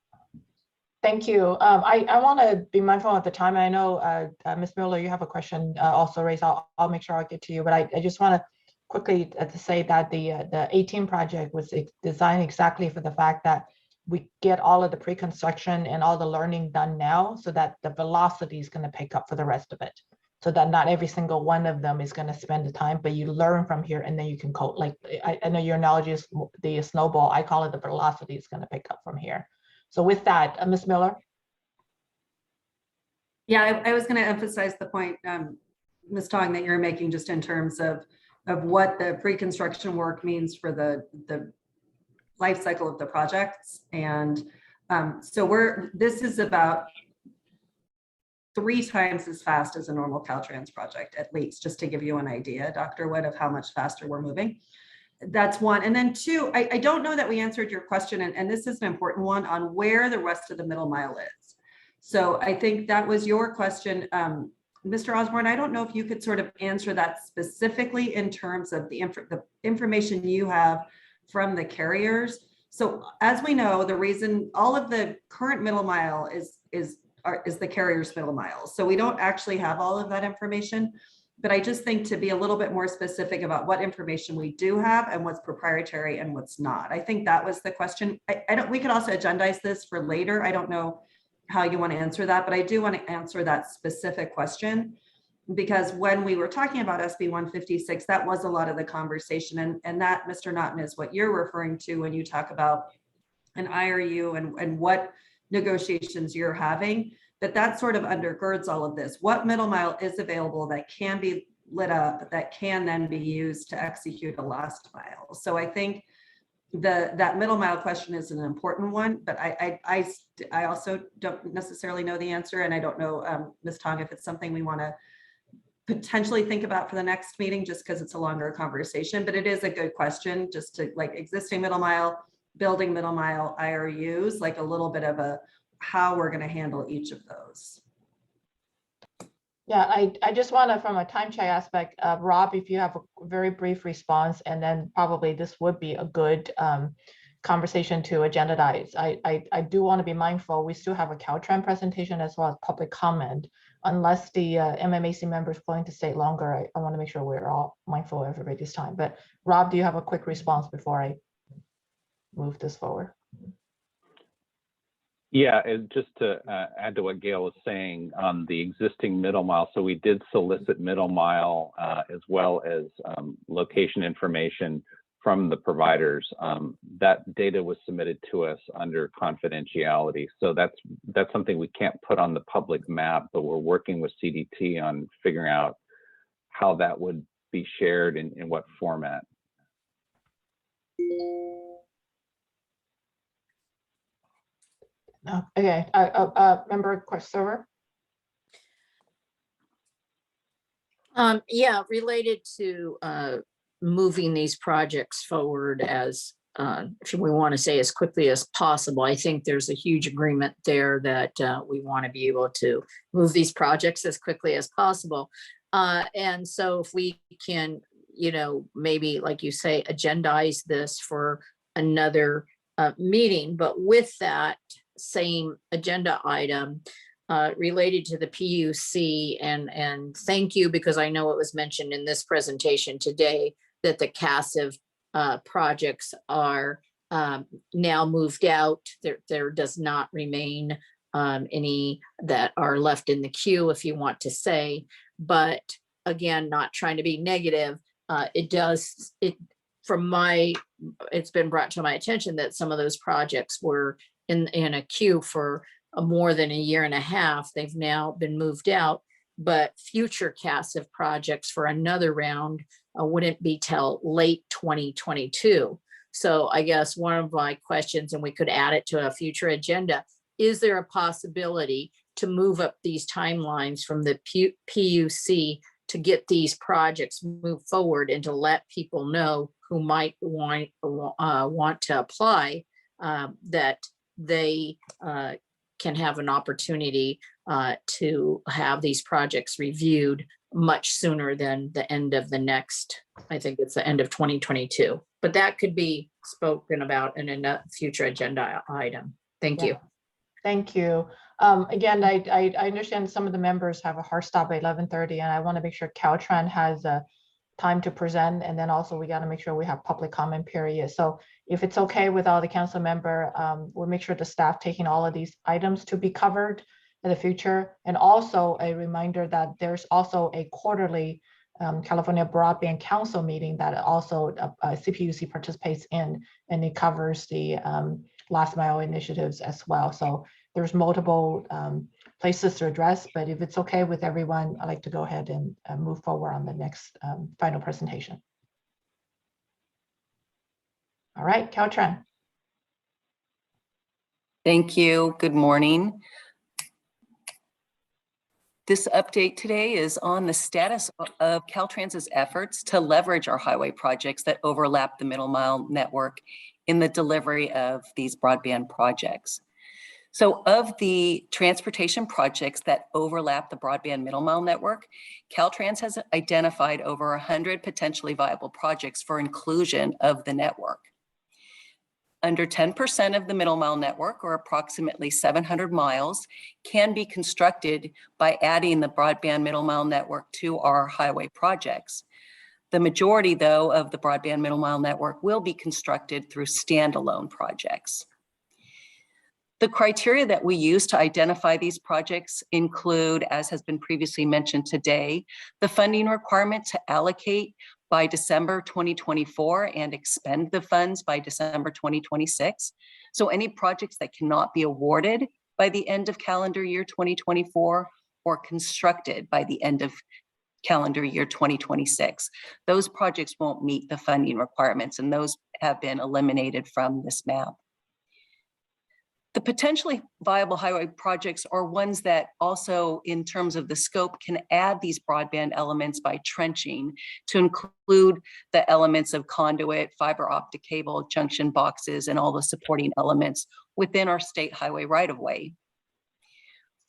thank you. I want to be mindful of the time. I know Ms. Miller, you have a question also raised. I'll make sure I'll get to you, but I just want to quickly to say that the 18 project was designed exactly for the fact that we get all of the pre-construction and all the learning done now, so that the velocity is going to pick up for the rest of it. So that not every single one of them is going to spend the time, but you learn from here and then you can code. Like I know your analogy is the snowball. I call it the velocity is going to pick up from here. So with that, Ms. Miller. Yeah, I was going to emphasize the point, Ms. Tong, that you're making just in terms of what the pre-construction work means for the life cycle of the projects. And so this is about 3 times as fast as a normal Caltrans project, at least, just to give you an idea, Dr. Wood, of how much faster we're moving. That's one. And then 2, I don't know that we answered your question, and this is an important one, on where the rest of the middle mile is. So I think that was your question. Mr. Osborne, I don't know if you could sort of answer that specifically in terms of the information you have from the carriers. So as we know, the reason all of the current middle mile is the carrier's middle mile. So we don't actually have all of that information, but I just think to be a little bit more specific about what information we do have and what's proprietary and what's not. I think that was the question. We could also agendize this for later. I don't know how you want to answer that, but I do want to answer that specific question, because when we were talking about SB 156, that was a lot of the conversation. And that, Mr. Naughton, is what you're referring to when you talk about an IRU and what negotiations you're having, that sort of undergirds all of this. What middle mile is available that can be lit up, that can then be used to execute a last mile? So I think that middle mile question is an important one, but I also don't necessarily know the answer, and I don't know, Ms. Tong, if it's something we want to potentially think about for the next meeting, just because it's a longer conversation, but it is a good question, just to like existing middle mile, building middle mile IRUs, like a little bit of a how we're going to handle each of those. Yeah, I just want to, from a time check aspect, Rob, if you have a very brief response, and then probably this would be a good conversation to agendize. I do want to be mindful, we still have a Caltrans presentation as well as public comment. Unless the MMAC member is going to stay longer, I want to make sure we're all mindful of everybody's time. But Rob, do you have a quick response before I move this forward? Yeah, and just to add to what Gail was saying on the existing middle mile, so we did solicit middle mile as well as location information from the providers. That data was submitted to us under confidentiality. So that's something we can't put on the public map, but we're working with CDT on figuring out how that would be shared in what format. Okay, member Questover. Yeah, related to moving these projects forward as if we want to say as quickly as possible. I think there's a huge agreement there that we want to be able to move these projects as quickly as possible. And so if we can, maybe like you say, agendize this for another meeting, but with that same agenda item related to the PUC, and thank you, because I know it was mentioned in this presentation today that the CASIV projects are now moved out. There does not remain any that are left in the queue, if you want to say. But again, not trying to be negative, it's been brought to my attention that some of those projects were in a queue for more than a year and a half. They've now been moved out, but future CASIV projects for another round wouldn't be till late 2022. So I guess one of my questions, and we could add it to a future agenda, is there a possibility to move up these timelines from the PUC to get these projects moved forward and to let people know who might want to apply that they can have an opportunity to have these projects reviewed much sooner than the end of the next, I think it's the end of 2022. But that could be spoken about in a future agenda item. Thank you. Thank you. Again, I understand some of the members have a hard stop at 11:30, and I want to make sure Caltrans has time to present, and then also we got to make sure we have public comment period. So if it's okay with all the council member, we'll make sure the staff taking all of these items to be covered in the future. And also a reminder that there's also a quarterly California Broadband Council meeting that also CPUC participates in, and it covers the last mile initiatives as well. So there's multiple places to address, but if it's okay with everyone, I'd like to go ahead and move forward on the next final presentation. All right, Caltrans. Thank you. Good morning. This update today is on the status of Caltrans's efforts to leverage our highway projects that overlap the middle mile network in the delivery of these broadband projects. So of the transportation projects that overlap the broadband middle mile network, Caltrans has identified over 100 potentially viable projects for inclusion of the network. Under 10% of the middle mile network, or approximately 700 miles, can be constructed by adding the broadband middle mile network to our highway projects. The majority, though, of the broadband middle mile network will be constructed through standalone projects. The criteria that we use to identify these projects include, as has been previously mentioned today, the funding requirement to allocate by December 2024 and expend the funds by December 2026. So any projects that cannot be awarded by the end of calendar year 2024 or constructed by the end of calendar year 2026, those projects won't meet the funding requirements, and those have been eliminated from this map. The potentially viable highway projects are ones that also, in terms of the scope, can add these broadband elements by trenching to include the elements of conduit, fiber optic cable, junction boxes, and all the supporting elements within our state highway right-of-way.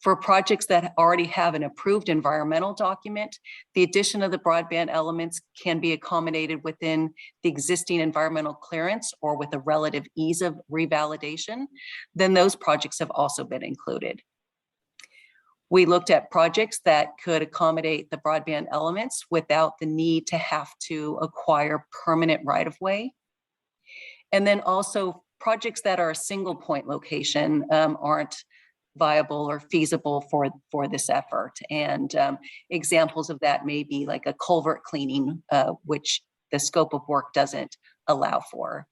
For projects that already have an approved environmental document, the addition of the broadband elements can be accommodated within the existing environmental clearance or with a relative ease of revalidation. Then those projects have also been included. We looked at projects that could accommodate the broadband elements without the need to have to acquire permanent right-of-way. And then also projects that are a single point location aren't viable or feasible for this effort. And examples of that may be like a culvert cleaning, which the scope of work doesn't allow for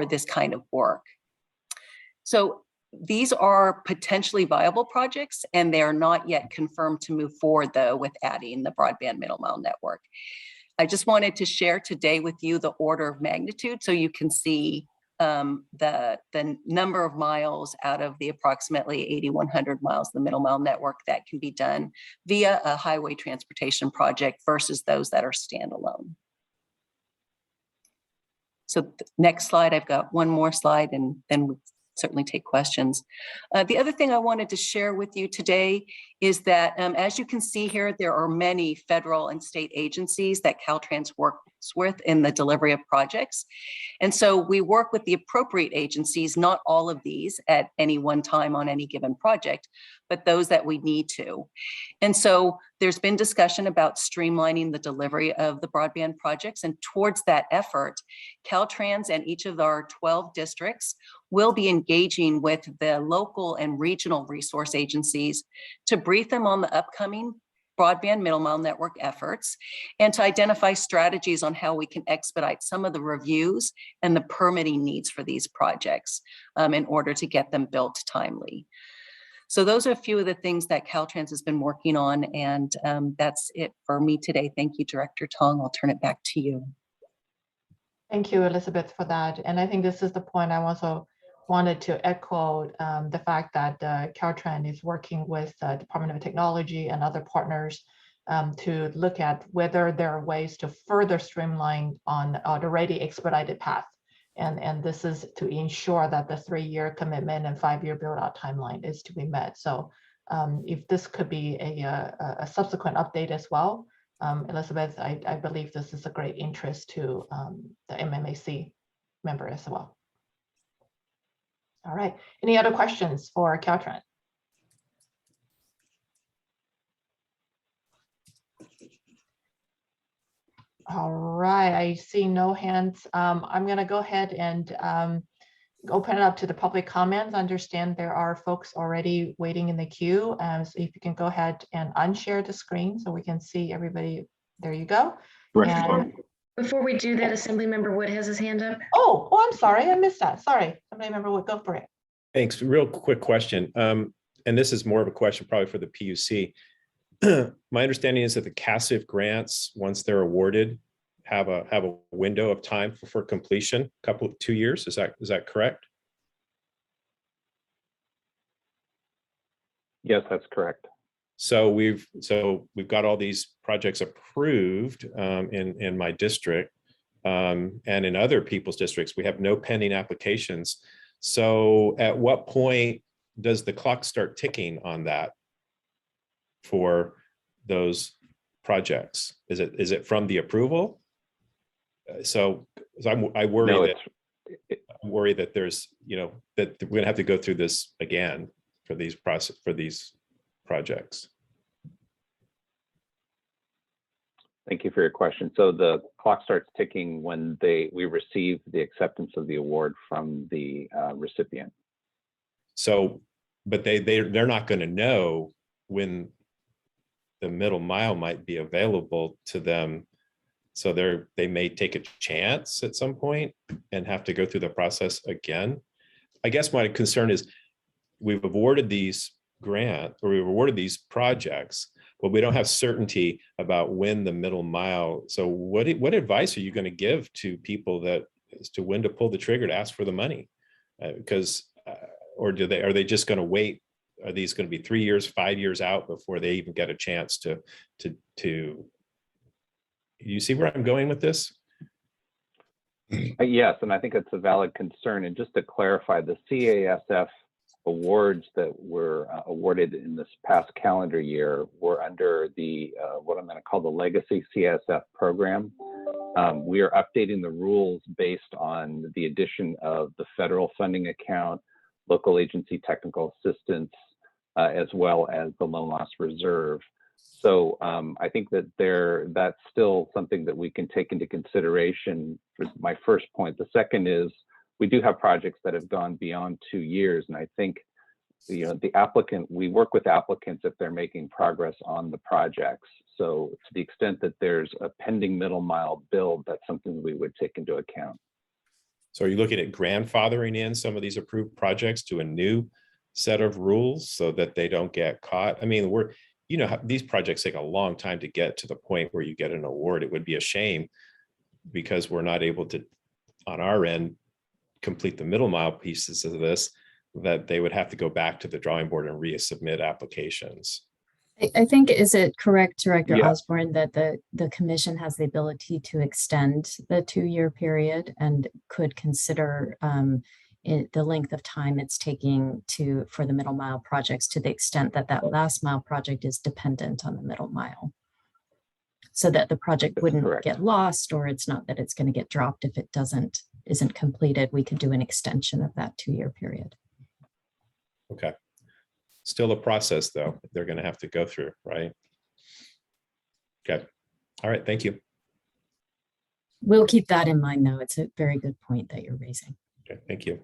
this kind of work. So these are potentially viable projects, and they are not yet confirmed to move forward, though, with adding the broadband middle mile network. I just wanted to share today with you the order of magnitude so you can see the number of miles out of the approximately 8,100 miles of the middle mile network that can be done via a highway transportation project versus those that are standalone. So next slide, I've got one more slide, and then we'll certainly take questions. The other thing I wanted to share with you today is that as you can see here, there are many federal and state agencies that Caltrans works with in the delivery of projects. And so we work with the appropriate agencies, not all of these at any one time on any given project, but those that we need to. And so there's been discussion about streamlining the delivery of the broadband projects, and towards that effort, Caltrans and each of our 12 districts will be engaging with the local and regional resource agencies to brief them on the upcoming broadband middle mile network efforts and to identify strategies on how we can expedite some of the reviews and the permitting needs for these projects in order to get them built timely. So those are a few of the things that Caltrans has been working on, and that's it for me today. Thank you, Director Tong. I'll turn it back to you. Thank you, Elizabeth, for that. And I think this is the point I also wanted to echo, the fact that Caltrans is working with the Department of Technology and other partners to look at whether there are ways to further streamline on the already expedited path. And this is to ensure that the 3-year commitment and 5-year build out timeline is to be met. So if this could be a subsequent update as well, Elizabeth, I believe this is a great interest to the MMAC member as well. All right, any other questions for Caltrans? All right, I see no hands. I'm going to go ahead and open it up to the public comments. I understand there are folks already waiting in the queue. So if you can go ahead and unshare the screen so we can see everybody. There you go. And before we do that, Assemblymember Wood has his hand up. Oh, I'm sorry, I missed that. Sorry, Assemblymember Wood, go for it. Thanks. Real quick question. And this is more of a question probably for the PUC. My understanding is that the CASIF grants, once they're awarded, have a window of time for completion, 2 years. Is that correct? Yes, that's correct. So we've got all these projects approved in my district and in other people's districts. We have no pending applications. So at what point does the clock start ticking on that for those projects? Is it from the approval? I worry that there's, that we're gonna have to go through this again for these projects. Thank you for your question. So the clock starts ticking when we receive the acceptance of the award from the recipient. So, but they're not going to know when the middle mile might be available to them. So they may take a chance at some point and have to go through the process again. I guess my concern is we've awarded these projects, but we don't have certainty about when the middle mile. So what advice are you going to give to people as to when to pull the trigger to ask for the money? Because or are they just going to wait? Are these going to be 3 years, 5 years out before they even get a chance to, you see where I'm going with this? Yes, and I think it's a valid concern. And just to clarify, the CASF awards that were awarded in this past calendar year were under the what I'm going to call the legacy CASF program. We are updating the rules based on the addition of the federal funding account, local agency technical assistance, as well as the loan loss reserve. So I think that that's still something that we can take into consideration for my first point. The second is we do have projects that have gone beyond 2 years. And I think, the applicant, we work with applicants if they're making progress on the projects. So to the extent that there's a pending middle mile build, that's something we would take into account. So are you looking at grandfathering in some of these approved projects to a new set of rules so that they don't get caught? I mean, these projects take a long time to get to the point where you get an award. It would be a shame because we're not able to, on our end, complete the middle mile pieces of this, that they would have to go back to the drawing board and resubmit applications. I think, is it correct, Director Yeah. Osborne, that the commission has the ability to extend the 2-year period and could consider the length of time it's taking for the middle mile projects to the extent that that last mile project is dependent on the middle mile, so that the project wouldn't get lost, or it's not that it's going to get dropped if it isn't completed. We could do an extension of that 2-year period. Okay. Still a process, though, they're going to have to go through, right? Okay. All right. Thank you. We'll keep that in mind, though. It's a very good point that you're raising. Okay. Thank you.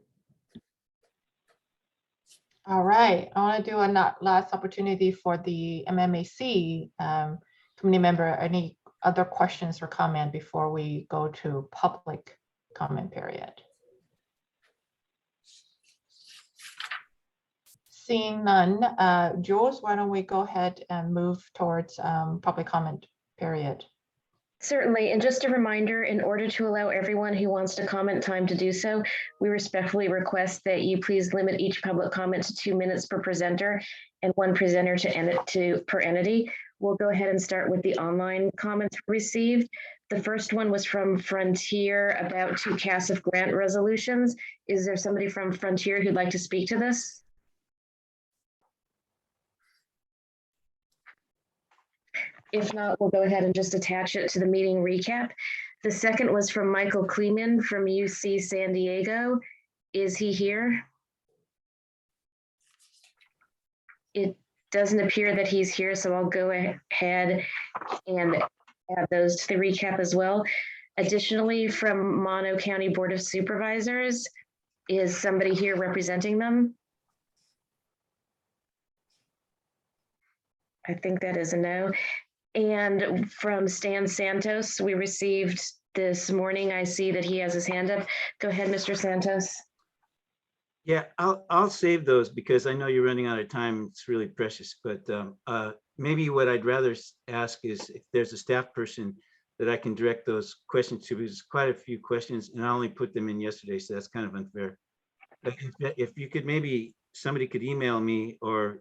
All right, I want to do a last opportunity for the MMAC committee member. Any other questions or comment before we go to public comment period? Seeing none, Jules, why don't we go ahead and move towards public comment period? Certainly, and just a reminder, in order to allow everyone who wants to comment time to do so, we respectfully request that you please limit each public comment to 2 minutes per presenter and 1 presenter per entity. We'll go ahead and start with the online comments received. The first one was from Frontier about 2 CASF grant resolutions. Is there somebody from Frontier who'd like to speak to this? If not, we'll go ahead and just attach it to the meeting recap. The second was from Michael Kleeman from UC San Diego. Is he here? It doesn't appear that he's here, so I'll go ahead and add those to the recap as well. Additionally, from Mono County Board of Supervisors, is somebody here representing them? I think that is a no. And from Stan Santos, we received this morning. I see that he has his hand up. Go ahead, Mr. Santos. Yeah, I'll save those because I know you're running out of time. It's really precious. But maybe what I'd rather ask is if there's a staff person that I can direct those questions to, because quite a few questions, and I only put them in yesterday, so that's kind of unfair. But if you could, maybe somebody could email me or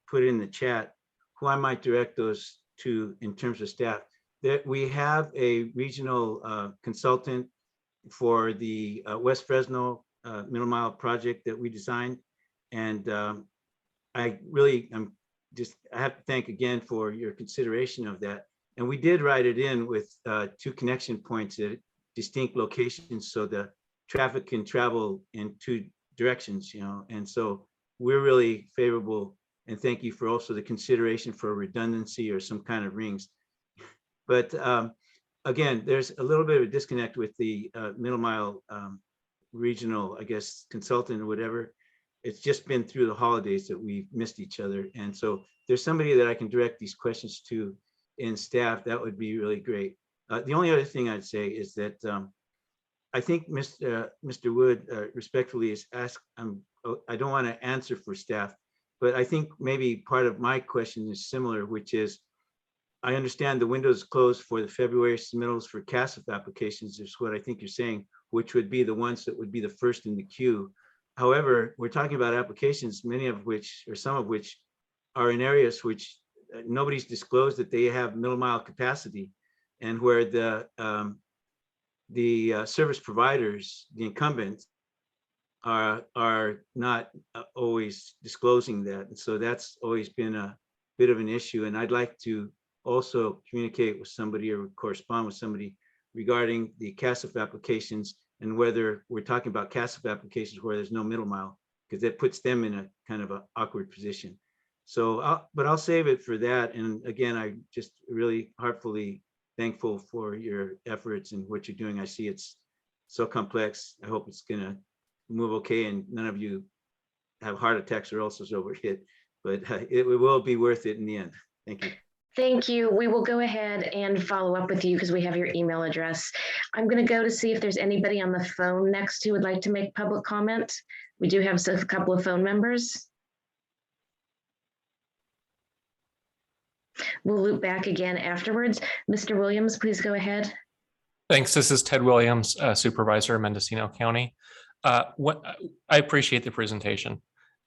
put it in the chat who I might direct those to in terms of staff. That we have a regional consultant for the West Fresno middle mile project that we designed, and I have to thank again for your consideration of that. And we did write it in with 2 connection points at distinct locations so the traffic can travel in 2 directions, and so we're really favorable. And thank you for also the consideration for redundancy or some kind of rings. But again, there's a little bit of a disconnect with the middle mile regional, I guess, consultant or whatever. It's just been through the holidays that we've missed each other. And so there's somebody that I can direct these questions to in staff. That would be really great. The only other thing I'd say is that I think Mr. Wood respectfully is asked, I don't want to answer for staff, but I think maybe part of my question is similar, which is, I understand the window is closed for the February submittals for CASF applications, is what I think you're saying, which would be the ones that would be the first in the queue. However, we're talking about applications, many of which, or some of which, are in areas which nobody's disclosed that they have middle mile capacity, and where the service providers, the incumbents, are not always disclosing that. And so that's always been a bit of an issue. And I'd like to also communicate with somebody or correspond with somebody regarding the CASF applications, and whether we're talking about CASF applications where there's no middle mile, because that puts them in a kind of an awkward position. So, but I'll save it for that. And again, I'm just really heartfully thankful for your efforts and what you're doing. I see it's so complex. I hope it's gonna move okay, and none of you have heart attacks or ulcers over it, but it will be worth it in the end. Thank you. Thank you. We will go ahead and follow up with you because we have your email address. I'm going to go to see if there's anybody on the phone next who would like to make public comment. We do have a couple of phone members. We'll loop back again afterwards. Mr. Williams, please go ahead. Thanks. This is Ted Williams, Supervisor, Mendocino County. I appreciate the presentation.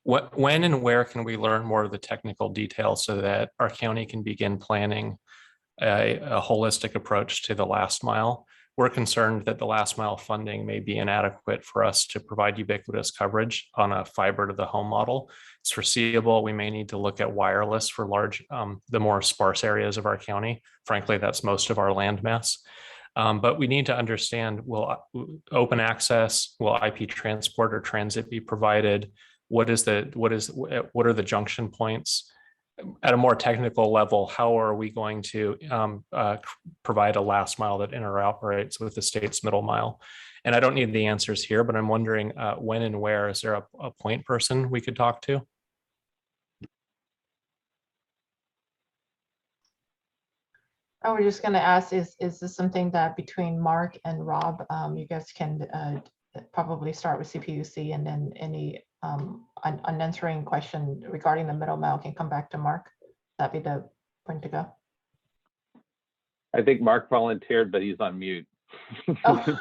When and where can we learn more of the technical details so that our county can begin planning a holistic approach to the last mile? We're concerned that the last mile funding may be inadequate for us to provide ubiquitous coverage on a fiber to the home model. It's foreseeable we may need to look at wireless for the more sparse areas of our county. Frankly, that's most of our land mass. But we need to understand, will open access, will IP transport or transit be provided? What are the junction points? At a more technical level, how are we going to provide a last mile that interoperates with the state's middle mile? And I don't need the answers here, but I'm wondering when and where. Is there a point person we could talk to? I was just going to ask, is this something that between Mark and Rob, you guys can probably start with CPUC, and then any unanswering question regarding the middle mile can come back to Mark? That'd be the point to go. I think Mark volunteered, but he's on mute. Oh.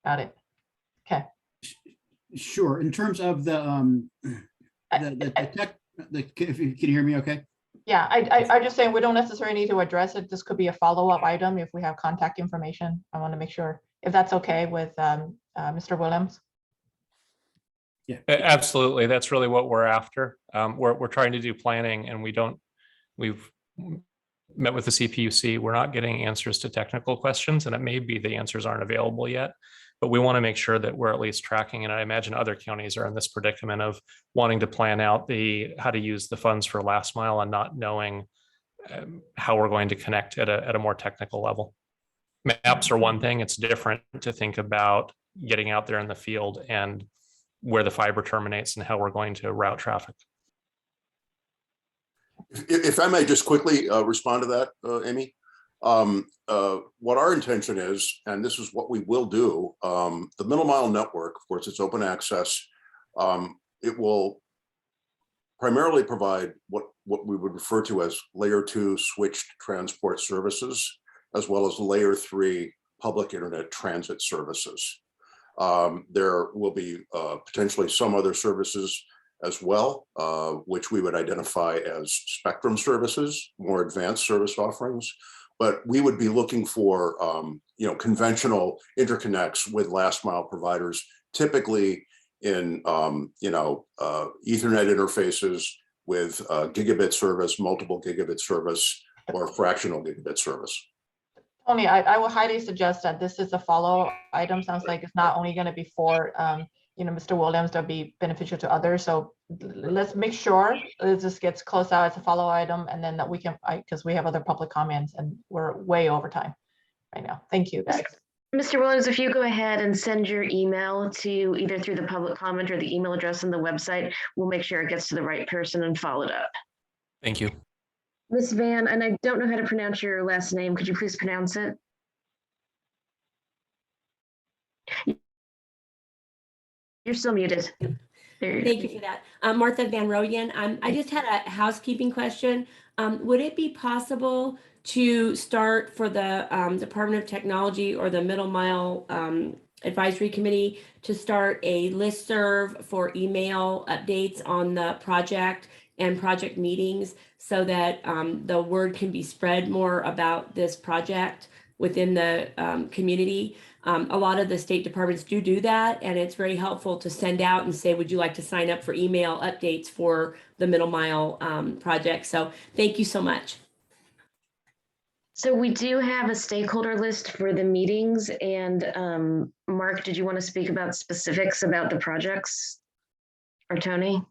Got it. Okay. Sure. In terms of the tech, if you can hear me okay? Yeah, I'm just saying we don't necessarily need to address it. This could be a follow-up item if we have contact information. I want to make sure if that's okay with Mr. Williams. Yeah, absolutely. That's really what we're after. We're trying to do planning, and we've met with the CPUC. We're not getting answers to technical questions, and it may be the answers aren't available yet, but we want to make sure that we're at least tracking. And I imagine other counties are in this predicament of wanting to plan out how to use the funds for last mile and not knowing how we're going to connect at a more technical level. Maps are one thing. It's different to think about getting out there in the field and where the fiber terminates and how we're going to route traffic. If I may just quickly respond to that, Amy. What our intention is, and this is what we will do, the middle mile network, of course, it's open access. It will primarily provide what we would refer to as layer 2 switched transport services, as well as layer 3 public internet transit services. There will be potentially some other services as well, which we would identify as spectrum services, more advanced service offerings. But we would be looking for conventional interconnects with last mile providers, typically in Ethernet interfaces with gigabit service, multiple gigabit service, or fractional gigabit service. Tony, I would highly suggest that this is a follow item. Sounds like it's not only going to be for Mr. Williams, that'll be beneficial to others. So let's make sure this gets closed out as a follow item, and then that we can, because we have other public comments and we're way over time right now. Thank you, guys. Mr. Williams, if you go ahead and send your email to either through the public comment or the email address on the website, we'll make sure it gets to the right person and followed up. Thank you. Ms. Van, and I don't know how to pronounce your last name. Could you please pronounce it? You're still muted. Thank you for that. Martha Van Royen. I just had a housekeeping question. Would it be possible to start for the Department of Technology or the middle mile Advisory Committee to start a listserv for email updates on the project and project meetings so that the word can be spread more about this project within the community. A lot of the state departments do that, and it's very helpful to send out and say, would you like to sign up for email updates for the Middle Mile project? So thank you so much. So we do have a stakeholder list for the meetings, and Mark, did you want to speak about specifics about the projects, or Tony?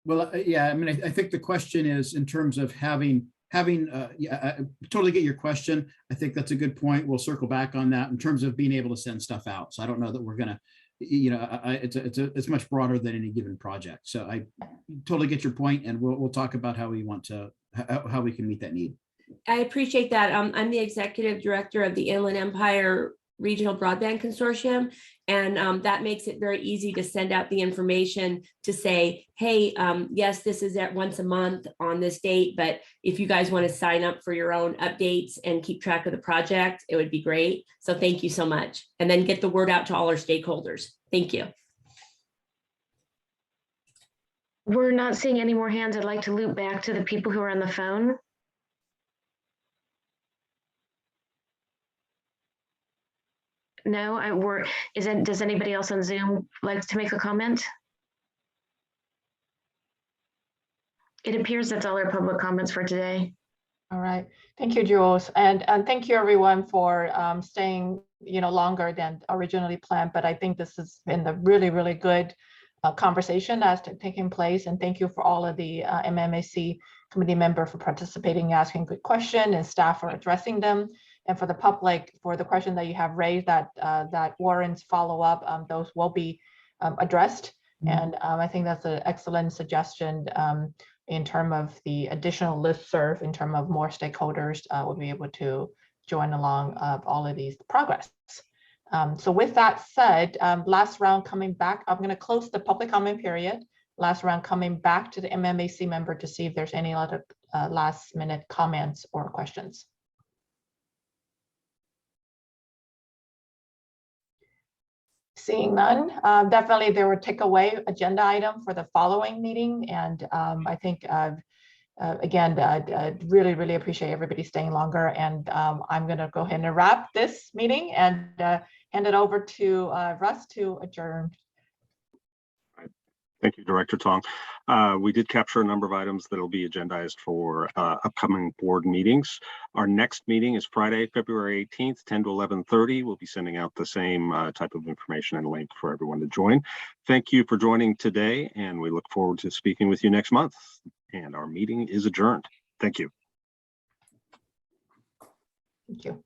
Well, yeah, I mean, I think the question is in terms of having, yeah, I totally get your question. I think that's a good point. We'll circle back on that in terms of being able to send stuff out. So I don't know that we're gonna, you know, it's much broader than any given project. So I totally get your point, and we'll talk about how we want to, how we can meet that need. I appreciate that. I'm the executive director of the Inland Empire Regional Broadband Consortium, and that makes it very easy to send out the information to say, hey, yes, this is at once a month on this date, but if you guys want to sign up for your own updates and keep track of the project, it would be great. So thank you so much. And then get the word out to all our stakeholders. Thank you. We're not seeing any more hands. I'd like to loop back to the people who are on the phone. No, does anybody else on Zoom like to make a comment? It appears that's all our public comments for today. All right. Thank you, Jules. And thank you everyone for staying, you know, longer than originally planned. But I think this has been a really, really good conversation that's taking place. And thank you for all of the MMAC committee member for participating, asking good questions, and staff for addressing them. And for the public, for the question that you have raised that warrants follow up, those will be addressed. And I think that's an excellent suggestion in terms of the additional listserv, in terms of more stakeholders will be able to join along of all of these progress. So with that said, last round coming back, I'm going to close the public comment period. Last round coming back to the MMAC member to see if there's any other last minute comments or questions. Seeing none, definitely there were takeaway agenda item for the following meeting. And I think, again, really, really appreciate everybody staying longer. And I'm going to go ahead and wrap this meeting and hand it over to Russ to adjourn. Thank you, Director Tong. We did capture a number of items that will be agendized for upcoming board meetings. Our next meeting is Friday, February 18th, 10 to 11:30. We'll be sending out the same type of information and link for everyone to join. Thank you for joining today, and we look forward to speaking with you next month. And our meeting is adjourned. Thank you. Thank you.